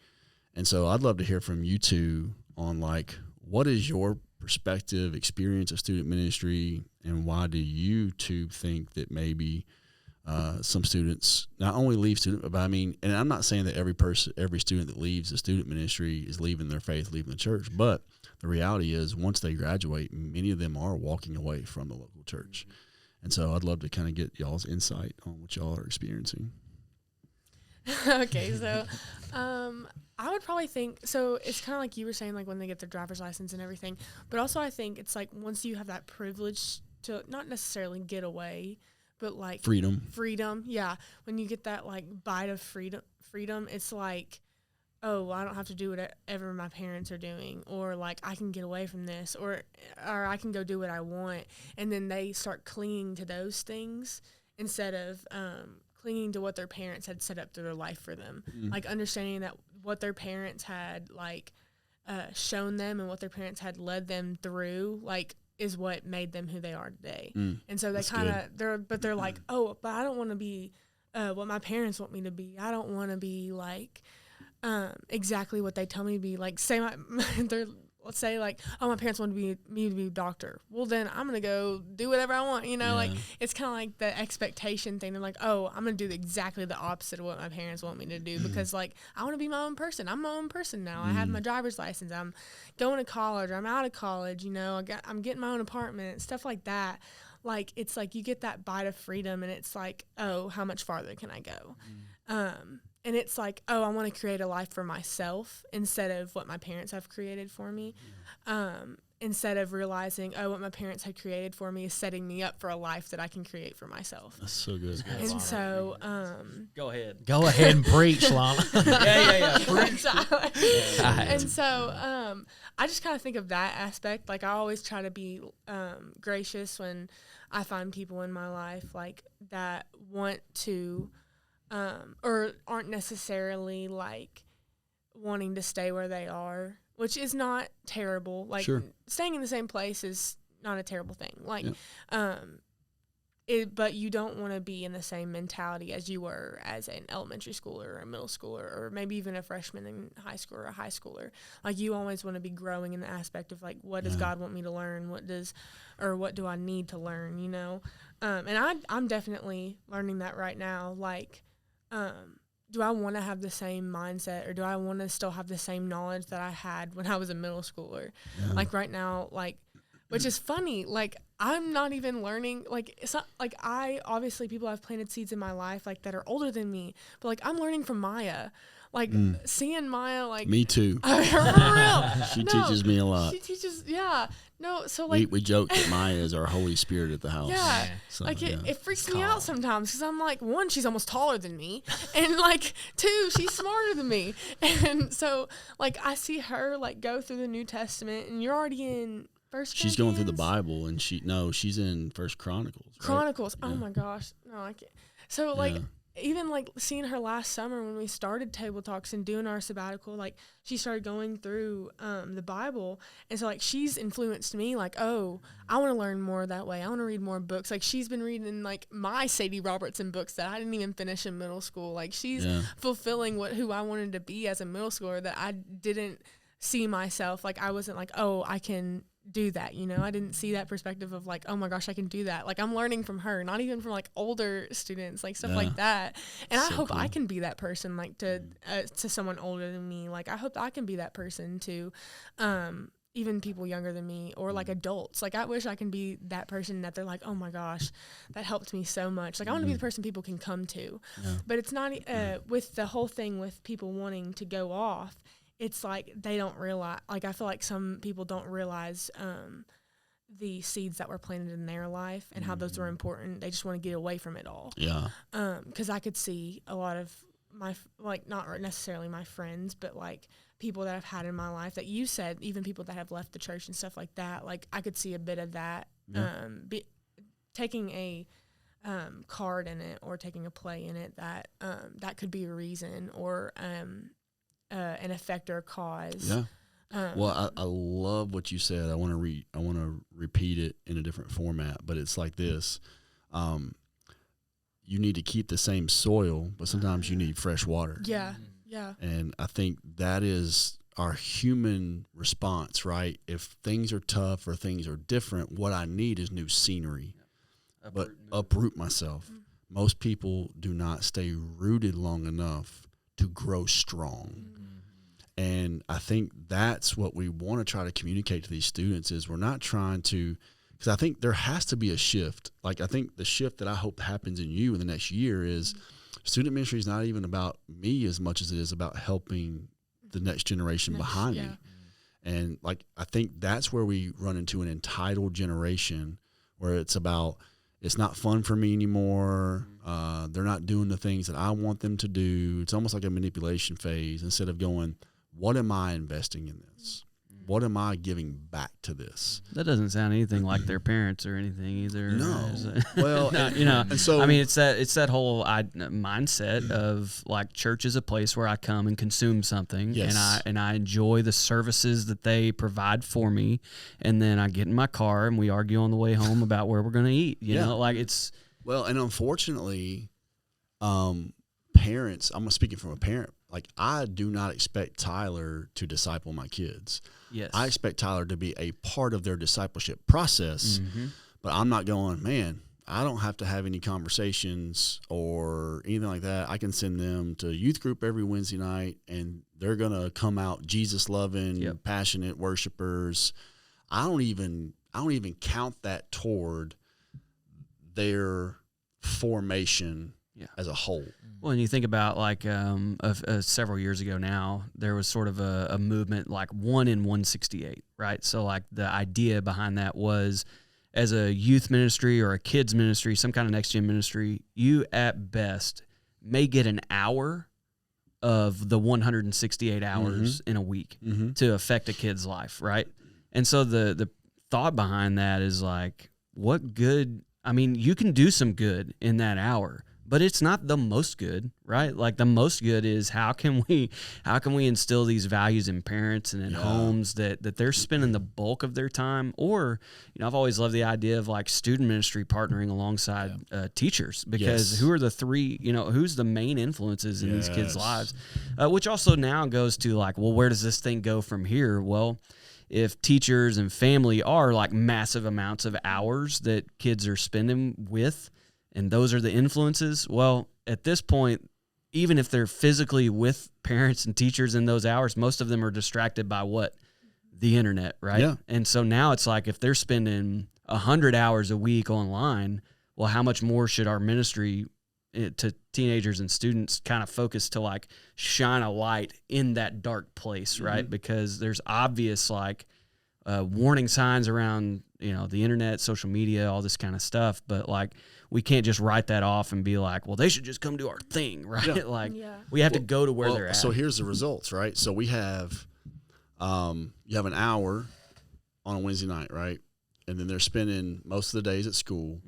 Speaker 1: And so I'd love to hear from you two on, like, what is your perspective, experience of student ministry, and why do you two think that maybe some students not only leave student, but I mean, and I'm not saying that every student that leaves the student ministry is leaving their faith, leaving the church, but the reality is once they graduate, many of them are walking away from the local church. And so I'd love to kind of get y'all's insight on what y'all are experiencing.
Speaker 4: Okay, so I would probably think, so it's kind of like you were saying, like when they get their driver's license and everything, but also I think it's like once you have that privilege to not necessarily get away, but like freedom, yeah. When you get that like bite of freedom, it's like, oh, I don't have to do whatever my parents are doing, or like I can get away from this, or I can go do what I want, and then they start clinging to those things instead of clinging to what their parents had set up through their life for them. Like understanding that what their parents had like shown them and what their parents had led them through, like, is what made them who they are today. And so they kind of, they're like, oh, but I don't want to be what my parents want me to be. I don't want to be like exactly what they tell me to be. Like, say let's say like, oh, my parents want me to be a doctor. Well, then I'm going to go do whatever I want, like it's kind of like the expectation thing. They're like, oh, I'm going to do exactly the opposite of what my parents want me to do because like, I want to be my own person. I'm my own person now. I have my driver's license. I'm going to college. I'm out of college. I'm getting my own apartment, stuff like that. Like, it's like you get that bite of freedom and it's like, oh, how much farther can I go? And it's like, oh, I want to create a life for myself instead of what my parents have created for me. Instead of realizing, oh, what my parents had created for me is setting me up for a life that I can create for myself.
Speaker 1: That's so good.
Speaker 4: And so,
Speaker 2: go ahead
Speaker 3: and preach, Launa.
Speaker 2: yeah.
Speaker 4: And so, I just kind of think of that aspect. Like, I always try to be gracious when I find people in my life like that want to. Or aren't necessarily like wanting to stay where they are, which is not terrible. Like staying in the same place is not a terrible thing. Like, but you don't want to be in the same mentality as you were as an elementary schooler or a middle schooler, or maybe even a freshman in high school or a high schooler. Like, you always want to be growing in the aspect of like, what does God want me to learn? What do I need to learn? And I'm definitely learning that right now. Like, do I want to have the same mindset, or do I want to still have the same knowledge that I had when I was a middle schooler? Like right now, like which is funny. Like, I'm not even learning. Like, it's not like obviously people have planted seeds in my life like that are older than me, but like I'm learning from Mya. Like seeing Mya, like
Speaker 1: me too.
Speaker 4: For real.
Speaker 1: She teaches me a lot.
Speaker 4: She teaches, yeah. No, so like
Speaker 1: we joke that Mya is our Holy Spirit at the house.
Speaker 4: Yeah,
Speaker 1: so,
Speaker 4: like it freaks me out sometimes because I'm like, one, she's almost taller than me, and like two, she's smarter than me, and so like I see her like go through the New Testament, and you're already in First.
Speaker 1: She's going through the Bible, and she's in First Chronicles. Right?
Speaker 4: Chronicles.
Speaker 1: Yeah.
Speaker 4: Oh my gosh, no, I can't. So like. Yeah. Even like seeing her last summer when we started Table Talks and doing our sabbatical, like she started going through the Bible, and so like she's influenced me. Like, oh, I want to learn more that way. I want to read more books. Like she's been reading like my Sadie Robertson books that I didn't even finish in middle school. Like she's fulfilling who I wanted to be as a middle schooler that I didn't see myself. Like I wasn't like, oh, I can do that, you know. I didn't see that perspective of like, oh my gosh, I can do that. Like I'm learning from her, not even from like older students, like stuff like that. And I hope I can be that person, like to someone older than me. Like I hope I can be that person to even people younger than me or like adults. Like I wish I can be that person that they're like, oh my gosh, that helped me so much. Like I want to be the person people can come to. But it's not with the whole thing with people wanting to go off. It's like they don't realize, like I feel like some people don't realize the seeds that were planted in their life and how those were important. They just want to get away from it all.
Speaker 1: Yeah.
Speaker 4: Because I could see a lot of my, like not necessarily my friends, but like people that I've had in my life that you said, even people that have left the church and stuff like that. Like I could see a bit of that, taking a card in it or taking a play in it that could be a reason or an effect or a cause.
Speaker 1: Yeah. Well, I love what you said. I want to repeat it in a different format, but it's like this. You need to keep the same soil, but sometimes you need fresh water.
Speaker 4: Yeah. Yeah.
Speaker 1: And I think that is our human response, right? If things are tough or things are different, what I need is new scenery. But uproot myself. Most people do not stay rooted long enough to grow strong. And I think that's what we want to try to communicate to these students is we're not trying to, because I think there has to be a shift. Like I think the shift that I hope happens in you in the next year is student ministry is not even about me as much as it is about helping the next generation behind me. And like I think that's where we run into an entitled generation where it's about, it's not fun for me anymore. They're not doing the things that I want them to do. It's almost like a manipulation phase instead of going, what am I investing in this? What am I giving back to this?
Speaker 2: That doesn't sound anything like their parents or anything either.
Speaker 1: No. Well,
Speaker 2: no, you know, and so I mean, it's that whole mindset of like church is a place where I come and consume something, and I enjoy the services that they provide for me, and then I get in my car and we argue on the way home about where we're going to eat. You know, like it's
Speaker 1: and unfortunately, parents. I'm speaking from a parent. Like I do not expect Tyler to disciple my kids.
Speaker 2: Yes.
Speaker 1: I expect Tyler to be a part of their discipleship process, but I'm not going, man, I don't have to have any conversations or anything like that. I can send them to youth group every Wednesday night and they're going to come out Jesus loving, passionate worshipers. I don't even count that toward their formation as a whole.
Speaker 2: Well, and you think about like several years ago now, there was sort of a movement like 1 in 168, right? So like the idea behind that was as a youth ministry or a kids ministry, some kind of next gen ministry, you at best may get an hour of the 168 hours in a week to affect a kid's life, right? And so the thought behind that is like, what good? I mean, you can do some good in that hour, but it's not the most good, right? Like the most good is how can we instill these values in parents and in homes that they're spending the bulk of their time, or, you know, I've always loved the idea of like student ministry partnering alongside teachers, because who are the three, you know, who's the main influences in these kids' lives, which also now goes to like, well, where does this thing go from here? Well, if teachers and family are like massive amounts of hours that kids are spending with, and those are the influences, well, at this point, even if they're physically with parents and teachers in those hours, most of them are distracted by what? the internet, right?
Speaker 1: Yeah.
Speaker 2: And so now it's like if they're spending 100 hours a week online, well, how much more should our ministry to teenagers and students kind of focus to like shine a light in that dark place, right? Because there's obvious like warning signs around, the internet, social media, all this kind of stuff. But like, we can't just write that off and be like, well, they should just come do our thing, right?
Speaker 1: Yeah.
Speaker 2: Like we have to go to where they're at.
Speaker 1: So here's the results, right? So we have, you have an hour on a Wednesday night, right? And then they're spending most of the days at school.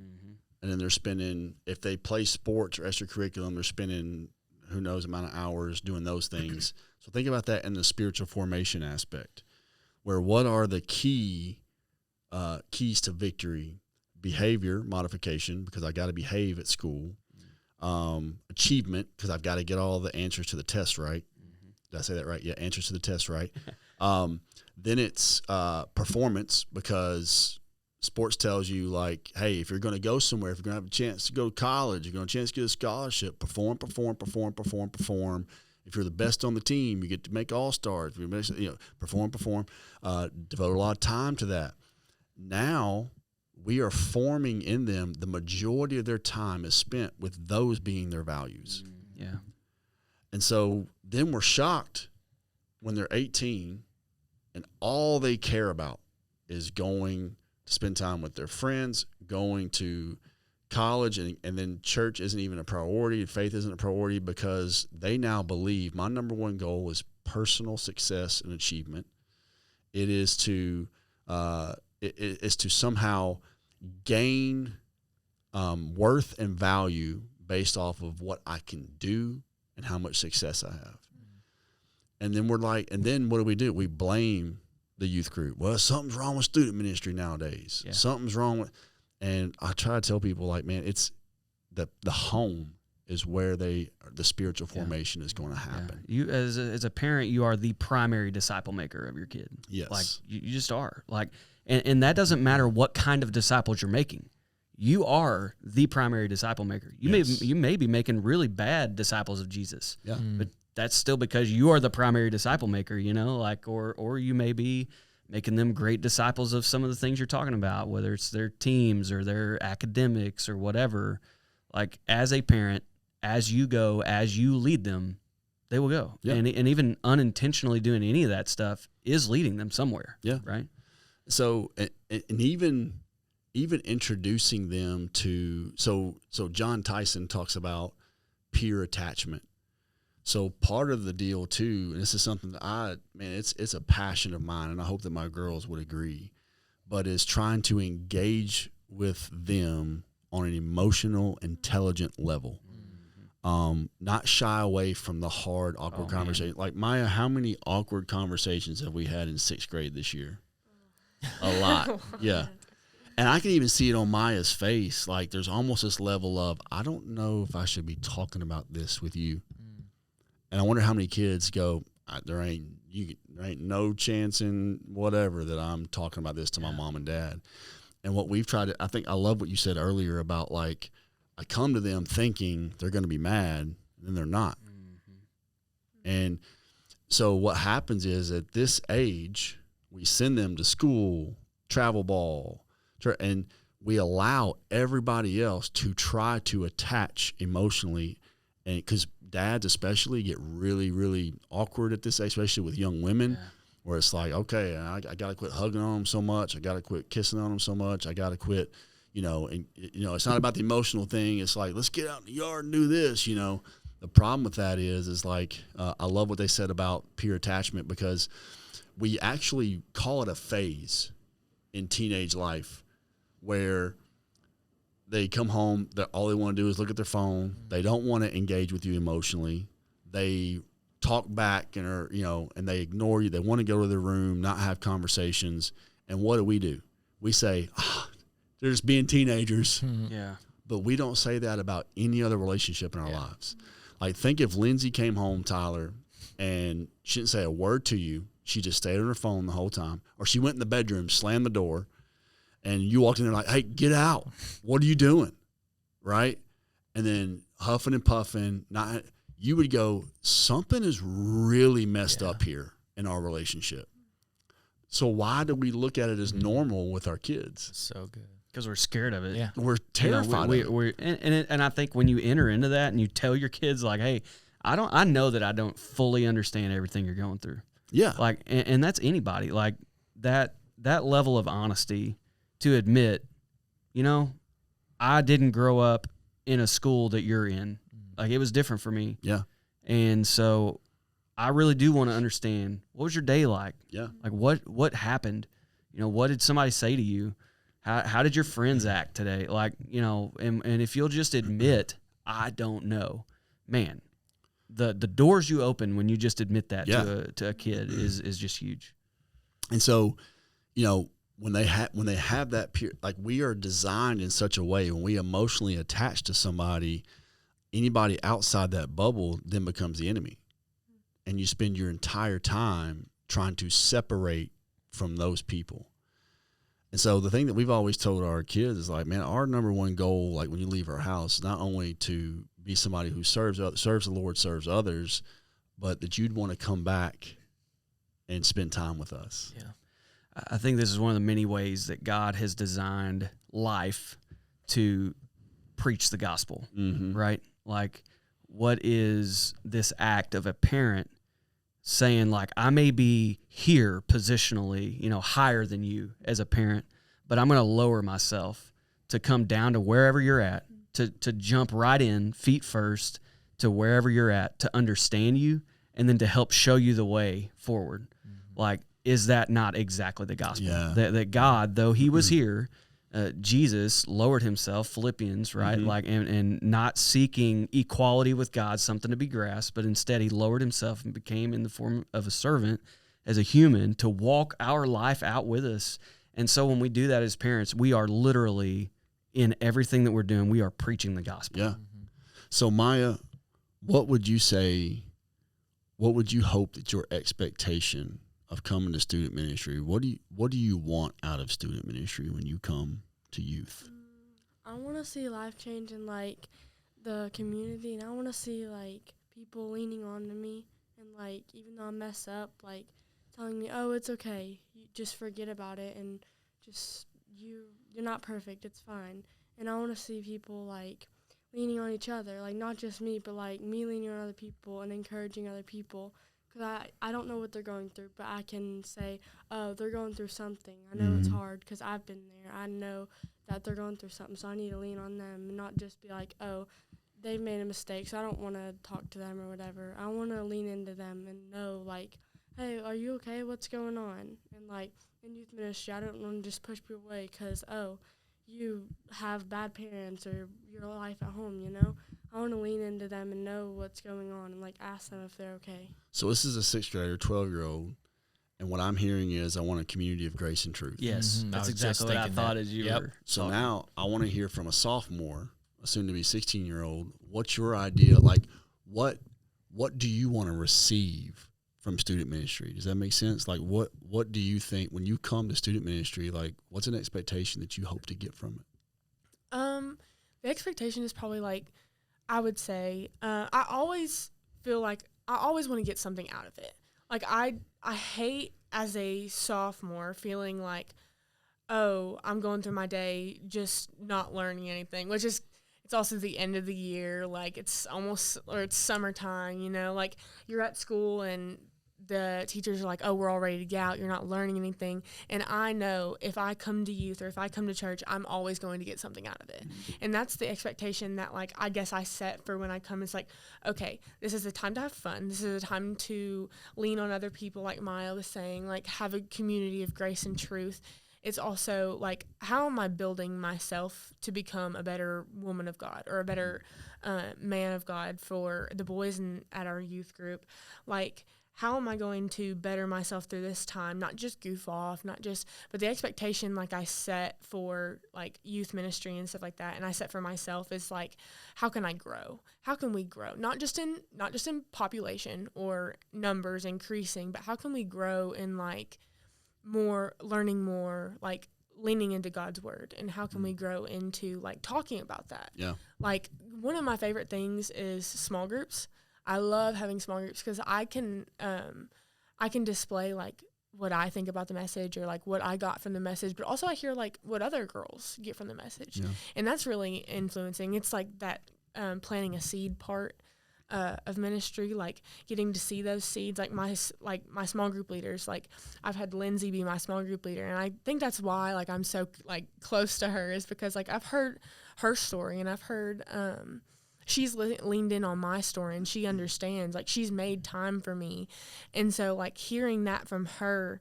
Speaker 1: And then they're spending, if they play sports or extracurriculum, they're spending who knows amount of hours doing those things. So think about that in the spiritual formation aspect, where what are the keys to victory? Behavior modification, because I got to behave at school. Achievement, because I've got to get all the answers to the test right. Did I say that right? Yeah, answers to the test right. Then it's performance, because sports tells you like, hey, if you're going to go somewhere, if you're going to have a chance to go to college, you're going to have a chance to get a scholarship, perform. If you're the best on the team, you get to make all-stars. Perform. Devote a lot of time to that. Now we are forming in them, the majority of their time is spent with those being their values.
Speaker 2: Yeah.
Speaker 1: And so then we're shocked when they're 18 and all they care about is going to spend time with their friends, going to college, and then church isn't even a priority, faith isn't a priority, because they now believe my number one goal is personal success and achievement. It is to somehow gain worth and value based off of what I can do and how much success I have. And then we're like, and then what do? We blame the youth group. Well, something's wrong with student ministry nowadays. Yeah. Something's wrong with, and I try to tell people like, man, it's the home is where the spiritual formation is going to happen.
Speaker 2: Yeah. You as a parent, you are the primary disciple maker of your kid.
Speaker 1: Yes.
Speaker 2: Like you just are. Like, and that doesn't matter what kind of disciples you're making. You are the primary disciple maker. You may be making really bad disciples of Jesus.
Speaker 1: Yeah.
Speaker 2: But that's still because you are the primary disciple maker, or you may be making them great disciples of some of the things you're talking about, whether it's their teams or their academics or whatever. Like as a parent, as you go, as you lead them, they will go. Yeah. And even unintentionally doing any of that stuff is leading them somewhere.
Speaker 1: Yeah.
Speaker 2: Right.
Speaker 1: So, and even introducing them to, so John Tyson talks about peer attachment. So part of the deal too, and this is something that it's a passion of mine, and I hope that my girls would agree, but is trying to engage with them on an emotional, intelligent level. Not shy away from the hard, awkward conversation. Like, Mya, how many awkward conversations have we had in 6th grade this year? A lot. Yeah. And I can even see it on Maya's face. Like, there's almost this level of, I don't know if I should be talking about this with you. And I wonder how many kids go, there ain't no chance in whatever that I'm talking about this to my mom and dad. And what we've tried to, I think I love what you said earlier about, like, I come to them thinking they're going to be mad, and then they're not. And so what happens is at this age, we send them to school, travel ball, and we allow everybody else to try to attach emotionally, and because dads especially get really, really awkward at this age, especially with young women, where it's like, okay, I got to quit hugging on them so much. I got to quit kissing on them so much. I got to quit, it's not about the emotional thing. It's like, let's get out in the yard and do this, The problem with that is like, I love what they said about peer attachment, because we actually call it a phase in teenage life where they come home, all they want to do is look at their phone. They don't want to engage with you emotionally. They talk back and they ignore you. They want to go to their room, not have conversations. And what do? We say, they're just being teenagers.
Speaker 2: Yeah.
Speaker 1: But we don't say that about any other relationship in our lives. Like, think if Lindsay came home, Tyler, and she didn't say a word to you. She just stayed on her phone the whole time. Or she went in the bedroom, slammed the door, and you walked in there like, hey, get out. What are you doing? Right? And then huffing and puffing, you would go, something is really messed up here in our relationship. So why do we look at it as normal with our kids?
Speaker 3: So good.
Speaker 2: Because we're scared of it.
Speaker 3: Yeah.
Speaker 1: We're terrified of it.
Speaker 2: And I think when you enter into that and you tell your kids like, hey, I know that I don't fully understand everything you're going through.
Speaker 1: Yeah.
Speaker 2: Like, and that's anybody. Like that level of honesty to admit, I didn't grow up in a school that you're in. Like, it was different for me.
Speaker 1: Yeah.
Speaker 2: And so I really do want to understand, what was your day like?
Speaker 1: Yeah.
Speaker 2: Like what happened? What did somebody say to you? How did your friends act today? Like, and if you'll just admit, I don't know, man, the doors you open when you just admit that to a kid is just huge.
Speaker 1: And so, when they have that like, we are designed in such a way, when we emotionally attach to somebody, anybody outside that bubble then becomes the enemy. And you spend your entire time trying to separate from those people. And so the thing that we've always told our kids is like, man, our number one goal, like when you leave our house, is not only to be somebody who serves the Lord, serves others, but that you'd want to come back and spend time with us.
Speaker 2: Yeah. I think this is one of the many ways that God has designed life to preach the gospel, right? Like, what is this act of a parent saying, like, I may be here positionally, higher than you as a parent, but I'm going to lower myself to come down to wherever you're at, to jump right in, feet first, to wherever you're at, to understand you, and then to help show you the way forward. Like, is that not exactly the gospel?
Speaker 1: Yeah.
Speaker 2: That God, though he was here, Jesus lowered himself, Philippians, right? Like, and not seeking equality with God, something to be grasped, but instead he lowered himself and became in the form of a servant as a human to walk our life out with us. And so when we do that as parents, we are literally, in everything that we're doing, we are preaching the gospel.
Speaker 1: Yeah. So Mya, what would you hope that your expectation of coming to student ministry, what do you want out of student ministry when you come to youth?
Speaker 5: I want to see life change in, like, the community, and I want to see, like, people leaning on to me, and, like, even though I mess up, like, telling me, oh, it's okay, you just forget about it, and just, you're not perfect, it's fine. And I want to see people, like, leaning on each other, like, not just me, but, like, me leaning on other people and encouraging other people. Because I don't know what they're going through, but I can say, oh, they're going through something. I know it's hard because I've been there. I know that they're going through something, so I need to lean on them and not just be like, oh, they've made a mistake, so I don't want to talk to them or whatever. I want to lean into them and know, like, hey, are you okay? What's going on? And, like, in youth ministry, I don't want to just push people away because, oh, you have bad parents or your life at home, I want to lean into them and know what's going on and, like, ask them if they're okay.
Speaker 1: So this is a 6th grader, 12-year-old, and what I'm hearing is I want a community of grace and truth.
Speaker 2: Yes, that's exactly what I thought as you were.
Speaker 1: So now I want to hear from a sophomore, a soon-to-be 16-year-old, what's your idea? Like, what do you want to receive from student ministry? Does that make sense? Like, what do you think when you come to student ministry, like, what's an expectation that you hope to get from it?
Speaker 4: The expectation is probably, like, I would say, I always feel like I always want to get something out of it. Like, I hate as a sophomore feeling like, oh, I'm going through my day just not learning anything, which is, it's also the end of the year. Like, it's almost, or it's summertime, like, you're at school and the teachers are like, oh, we're all ready to get out. You're not learning anything. And I know if I come to youth or if I come to church, I'm always going to get something out of it. And that's the expectation that, like, I guess I set for when I come. It's like, okay, this is a time to have fun. This is a time to lean on other people, like Mya was saying, like, have a community of grace and truth. It's also, like, how am I building myself to become a better woman of God or a better man of God for the boys at our youth group? Like, how am I going to better myself through this time? Not just goof off, but the expectation, like, I set for, like, youth ministry and stuff like that, and I set for myself is, like, how can I grow? How can we grow? Not just in population or numbers increasing, but how can we grow in, like, more, learning more, like, leaning into God's word, and how can we grow into, like, talking about that?
Speaker 1: Yeah.
Speaker 4: Like, one of my favorite things is small groups. I love having small groups because I can display, like, what I think about the message or like what I got from the message, but also I hear like what other girls get from the message. Yeah. And that's really influencing. It's like that planting a seed part of ministry, like getting to see those seeds, like my small group leaders. Like I've had Lindsay be my small group leader, and I think that's why like I'm so like close to her, is because like I've heard her story, and I've heard she's leaned in on my story, and she understands, like she's made time for me. And so like hearing that from her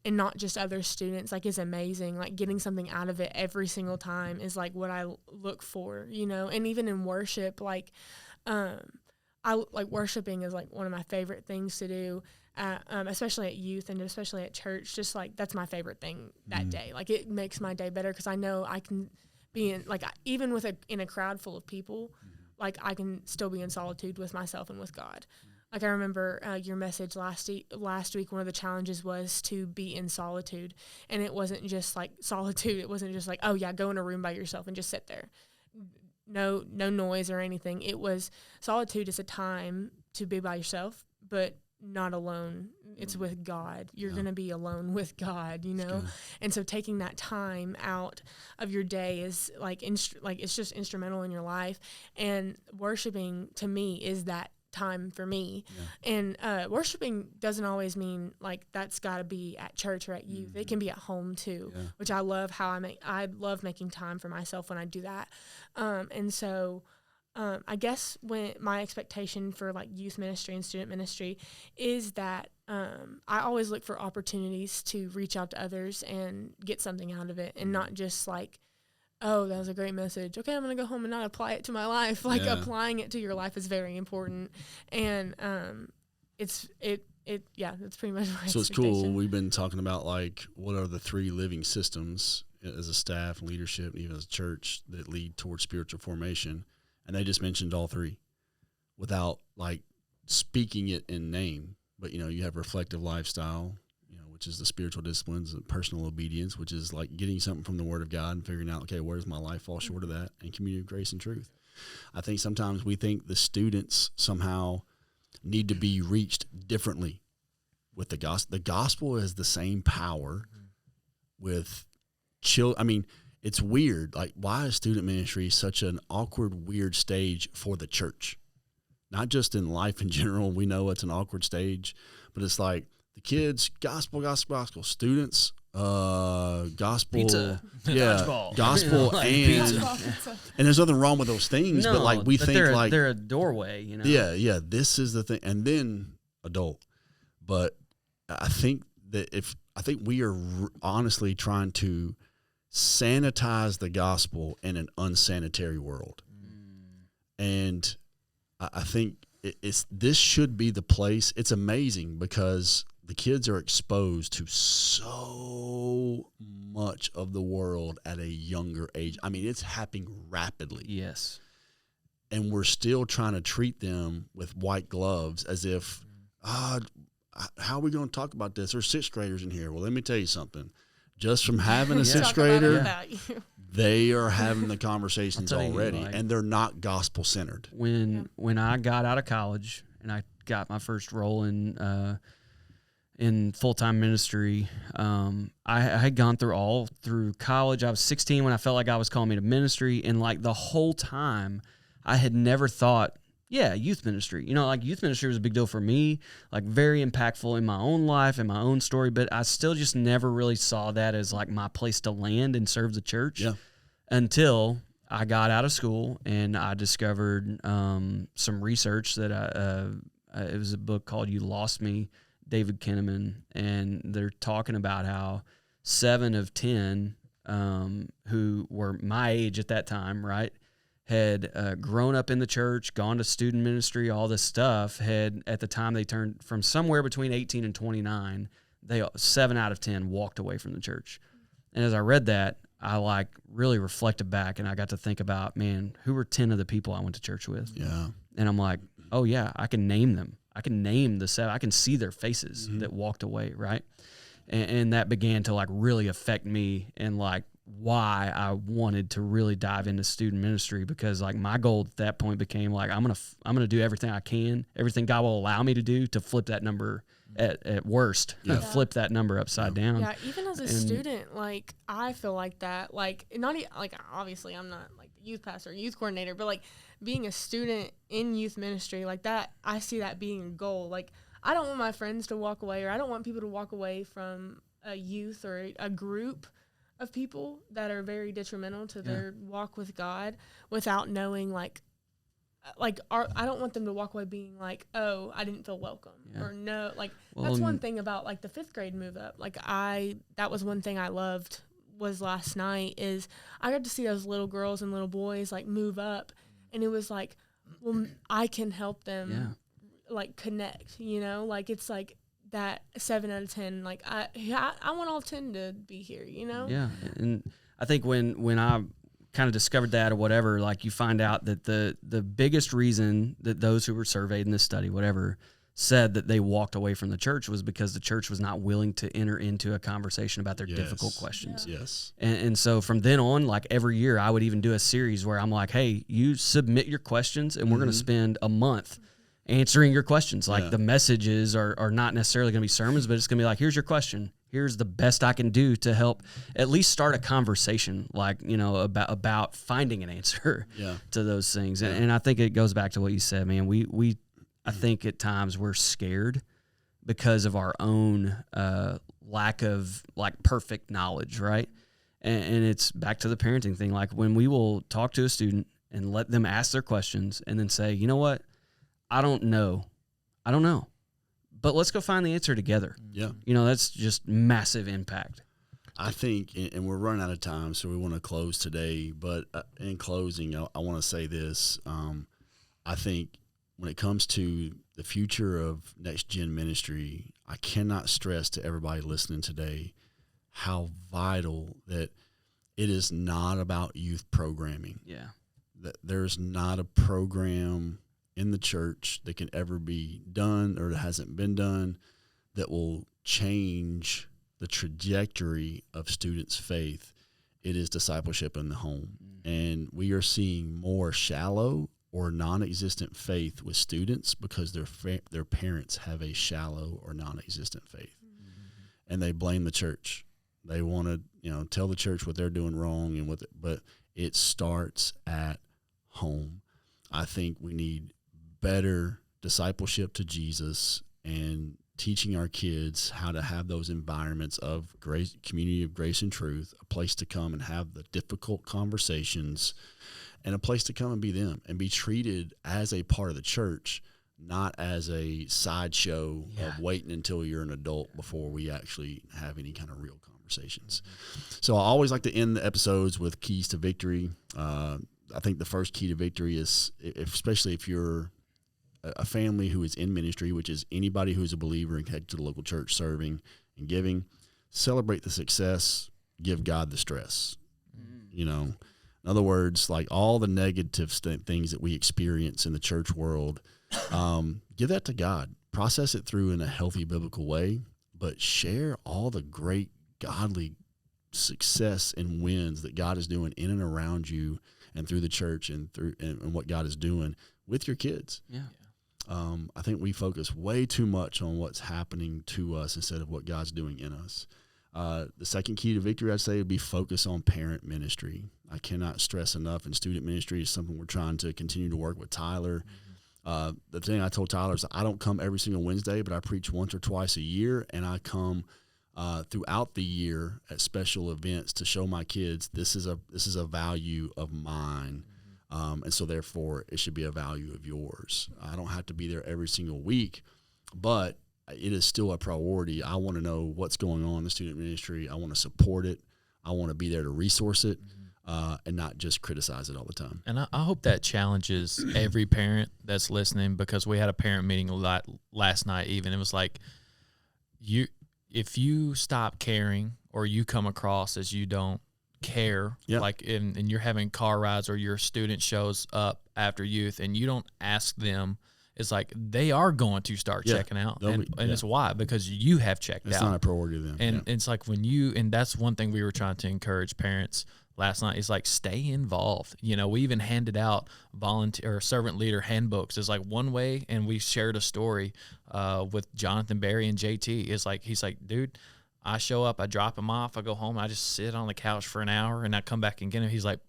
Speaker 4: and not just other students, like, is amazing. Like getting something out of it every single time is like what I look for, you know. And even in worship, like I like worshiping is like one of my favorite things to do, especially at youth and especially at church. Just like that's my favorite thing that day. Like it makes my day better because I know I can be in, like, even with in a crowd full of people, like I can still be in solitude with myself and with God. Like I remember your message last week. One of the challenges was to be in solitude, and it wasn't just like solitude. It wasn't just like, oh yeah, go in a room by yourself and just sit there. No noise or anything. It was solitude is a time to be by yourself, but not alone. It's with God. You're going to be alone with God, you know? And so taking that time out of your day is like, it's just instrumental in your life. And worshiping to me is that time for me. And worshiping doesn't always mean like that's got to be at church or at youth. It can be at home too, which I love I love making time for myself when I do that. And so I guess when my expectation for like youth ministry and student ministry is that I always look for opportunities to reach out to others and get something out of it, and not just like, oh, that was a great message. Okay, I'm going to go home and not apply it to my life. Like applying it to your life is very important. And it's pretty much my
Speaker 1: So it's cool. We've been talking about like what are the 3 living systems as a staff, leadership, and even as a church that lead towards spiritual formation. And they just mentioned all 3 without like speaking it in name. But, you know, you have reflective lifestyle, which is the spiritual disciplines, and personal obedience, which is like getting something from the Word of God and figuring out, okay, where does my life fall short of that, and community of grace and truth. I think sometimes we think the students somehow need to be reached differently with the gospel. The gospel is the same power with children. I mean, it's weird. Like, why is student ministry such an awkward, weird stage for the church? Not just in life in general. We know it's an awkward stage, but it's like, the kids, gospel, students, gospel,
Speaker 2: pizza,
Speaker 1: gospel, and there's nothing wrong with those things, but like we think like
Speaker 2: they're a doorway, you know.
Speaker 1: Yeah, this is the thing, and then adult. But I think we are honestly trying to sanitize the gospel in an unsanitary world, and I think this should be the place. It's amazing because the kids are exposed to so much of the world at a younger age. I mean, it's happening rapidly.
Speaker 2: Yes.
Speaker 1: And we're still trying to treat them with white gloves as if, how are we going to talk about this? There's 6th graders in here. Well, let me tell you something. Just from having a 6th grader, they are having the conversations already, and they're not gospel-centered.
Speaker 2: When I got out of college and I got my first role in full-time ministry, I had gone through college. I was 16 when I felt like God was calling me to ministry, and like the whole time I had never thought, youth ministry. You know, like youth ministry was a big deal for me, like very impactful in my own life and my own story, but I still just never really saw that as like my place to land and serve the church until I got out of school and I discovered some research that it was a book called You Lost Me, David Kinnaman, and they're talking about how 7 of 10 who were my age at that time, right, had grown up in the church, gone to student ministry, all this stuff, had at the time they turned from somewhere between 18 and 29, 7 out of 10 walked away from the church. And as I read that, I like really reflected back, and I got to think about, man, who were 10 of the people I went to church with?
Speaker 1: Yeah.
Speaker 2: And I'm like, oh yeah, I can name them. I can name the 7. I can see their faces that walked away, right? And that began to like really affect me and like why I wanted to really dive into student ministry, because like my goal at that point became like, I'm gonna do everything I can, everything God will allow me to do to flip that number at worst, flip that number upside down.
Speaker 4: Yeah, even as a student, like I feel like that. Like like obviously I'm not like the youth pastor, youth coordinator, but like being a student in youth ministry like that, I see that being a goal. Like I don't want my friends to walk away, or I don't want people to walk away from a youth or a group of people that are very detrimental to their walk with God without knowing I don't want them to walk away being like, oh, I didn't feel welcome or no, like that's one thing about like the 5th grade move up. Like that was one thing I loved was last night is I got to see those little girls and little boys like move up, and it was like, well, I can help them like connect, like it's like that 7 out of 10. Like I want all 10 to be here,
Speaker 2: Yeah, and I think when I kind of discovered that or whatever, like you find out that the biggest reason that those who were surveyed in this study, whatever, said that they walked away from the church was because the church was not willing to enter into a conversation about their difficult questions.
Speaker 1: Yes.
Speaker 2: And so from then on, like every year I would even do a series where I'm like, hey, you submit your questions and we're going to spend a month answering your questions. Like the messages are not necessarily going to be sermons, but it's going to be like, here's your question. Here's the best I can do to help at least start a conversation, like, about finding an answer to those things. And I think it goes back to what you said, man. I think at times we're scared because of our own lack of like perfect knowledge, right? And it's back to the parenting thing. Like when we will talk to a student and let them ask their questions and then say, you know what? I don't know. But let's go find the answer together. Yeah. That's just massive impact.
Speaker 1: I think, and we're running out of time, so we want to close today. But in closing, I want to say this. I think when it comes to the future of Next Gen ministry, I cannot stress to everybody listening today how vital that it is not about youth programming.
Speaker 2: Yeah.
Speaker 1: That there's not a program in the church that can ever be done or that hasn't been done that will change the trajectory of students' faith. It is discipleship in the home. And we are seeing more shallow or non-existent faith with students because their parents have a shallow or non-existent faith. And they blame the church. They want to, tell the church what they're doing wrong but it starts at home. I think we need better discipleship to Jesus and teaching our kids how to have those environments of grace, community of grace and truth, a place to come and have the difficult conversations and a place to come and be them and be treated as a part of the church, not as a sideshow of waiting until you're an adult before we actually have any kind of real conversations. So I always like to end the episodes with keys to victory. I think the first key to victory is, especially if you're a family who is in ministry, which is anybody who's a believer and head to the local church serving and giving, celebrate the success, give God the stress. In other words, like all the negative things that we experience in the church world, give that to God, process it through in a healthy biblical way, but share all the great godly success and wins that God is doing in and around you and through the church and what God is doing with your kids.
Speaker 2: Yeah.
Speaker 1: I think we focus way too much on what's happening to us instead of what God's doing in us. The second key to victory, I'd say, would be focus on parent ministry. I cannot stress enough, and student ministry is something we're trying to continue to work with Tyler. The thing I told Tyler is I don't come every single Wednesday, but I preach once or twice a year, and I come throughout the year at special events to show my kids this is a value of mine. And so therefore it should be a value of yours. I don't have to be there every single week, but it is still a priority. I want to know what's going on in the student ministry. I want to support it. I want to be there to resource it, and not just criticize it all the time.
Speaker 3: And I hope that challenges every parent that's listening, because we had a parent meeting last night even. It was like, if you stop caring or you come across as you don't care, like and you're having car rides or your student shows up after youth and you don't ask them, it's like they are going to start checking out. And it's why? Because you have checked out.
Speaker 1: It's not a priority to them.
Speaker 3: And it's like and that's one thing we were trying to encourage parents, last night. He's like, stay involved. You know, we even handed out volunteer or servant leader handbooks. It's like one way, and we shared a story with Jonathan Barry and JT. It's like, he's like, dude, I show up, I drop him off, I go home, I just sit on the couch for an hour, and I come back and get him. He's like,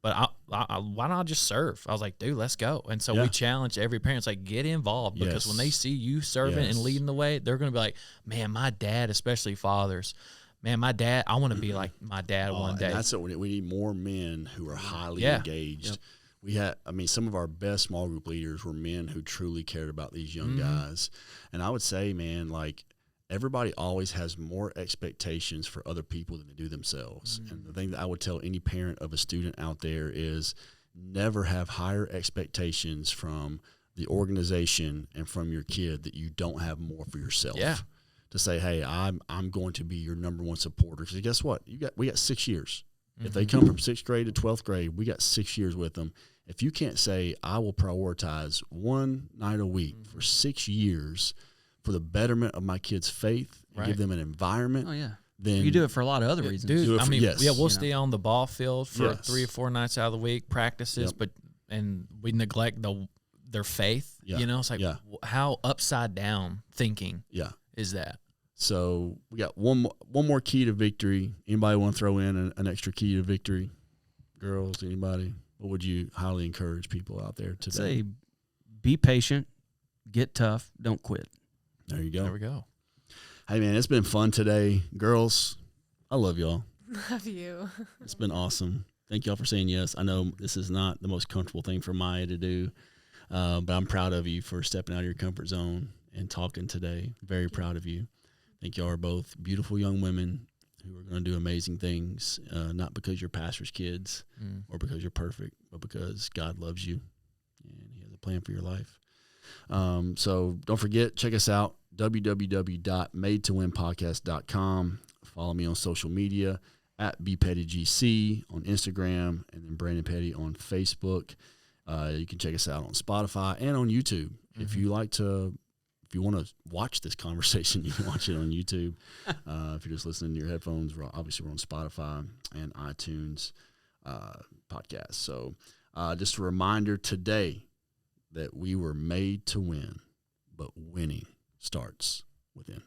Speaker 3: but why not just serve? I was like, dude, let's go. And so we challenge every parent. It's like, get involved, because when they see you serving and leading the way, they're going to be like, man, my dad, especially fathers, man, my dad, I want to be like my dad one day.
Speaker 1: And that's what we need, more men who are highly engaged. We had, some of our best small group leaders were men who truly cared about these young guys. And I would say, man, like, everybody always has more expectations for other people than they do themselves. And the thing that I would tell any parent of a student out there is never have higher expectations from the organization and from your kid that you don't have more for yourself. Yeah. To say, hey, I'm going to be your number one supporter. Because guess what? We got 6 years. If they come from 6th grade to 12th grade, we got 6 years with them. If you can't say, I will prioritize one night a week for 6 years for the betterment of my kids' faith, and give them an environment. Oh, yeah. Then
Speaker 2: you do it for a lot of other reasons.
Speaker 3: Dude, we'll stay on the ball field for 3 or 4 nights out of the week, practices, and we neglect their faith. You know, it's like, how upside down thinking is that?
Speaker 1: So we got one more key to victory. Anybody want to throw in an extra key to victory? Girls, anybody? What would you highly encourage people out there today?
Speaker 2: Say, be patient, get tough, don't quit.
Speaker 1: There you go.
Speaker 3: There we go.
Speaker 1: Hey, man, it's been fun today. Girls, I love y'all.
Speaker 4: Love you.
Speaker 1: It's been awesome. Thank y'all for saying yes. I know this is not the most comfortable thing for Mya to do, but I'm proud of you for stepping out of your comfort zone and talking today. Very proud of you. I think y'all are both beautiful young women who are going to do amazing things, not because you're pastor's kids or because you're perfect, but because God loves you and he has a plan for your life. So don't forget, check us out, www.madetowinpodcast.com. Follow me on social media at bpettygc on Instagram, and then Brandon Petty on Facebook. You can check us out on Spotify and on YouTube. If you want to watch this conversation, you can watch it on YouTube. If you're just listening to your headphones, we're on Spotify and iTunes podcast. So just a reminder today that we were made to win, but winning starts within.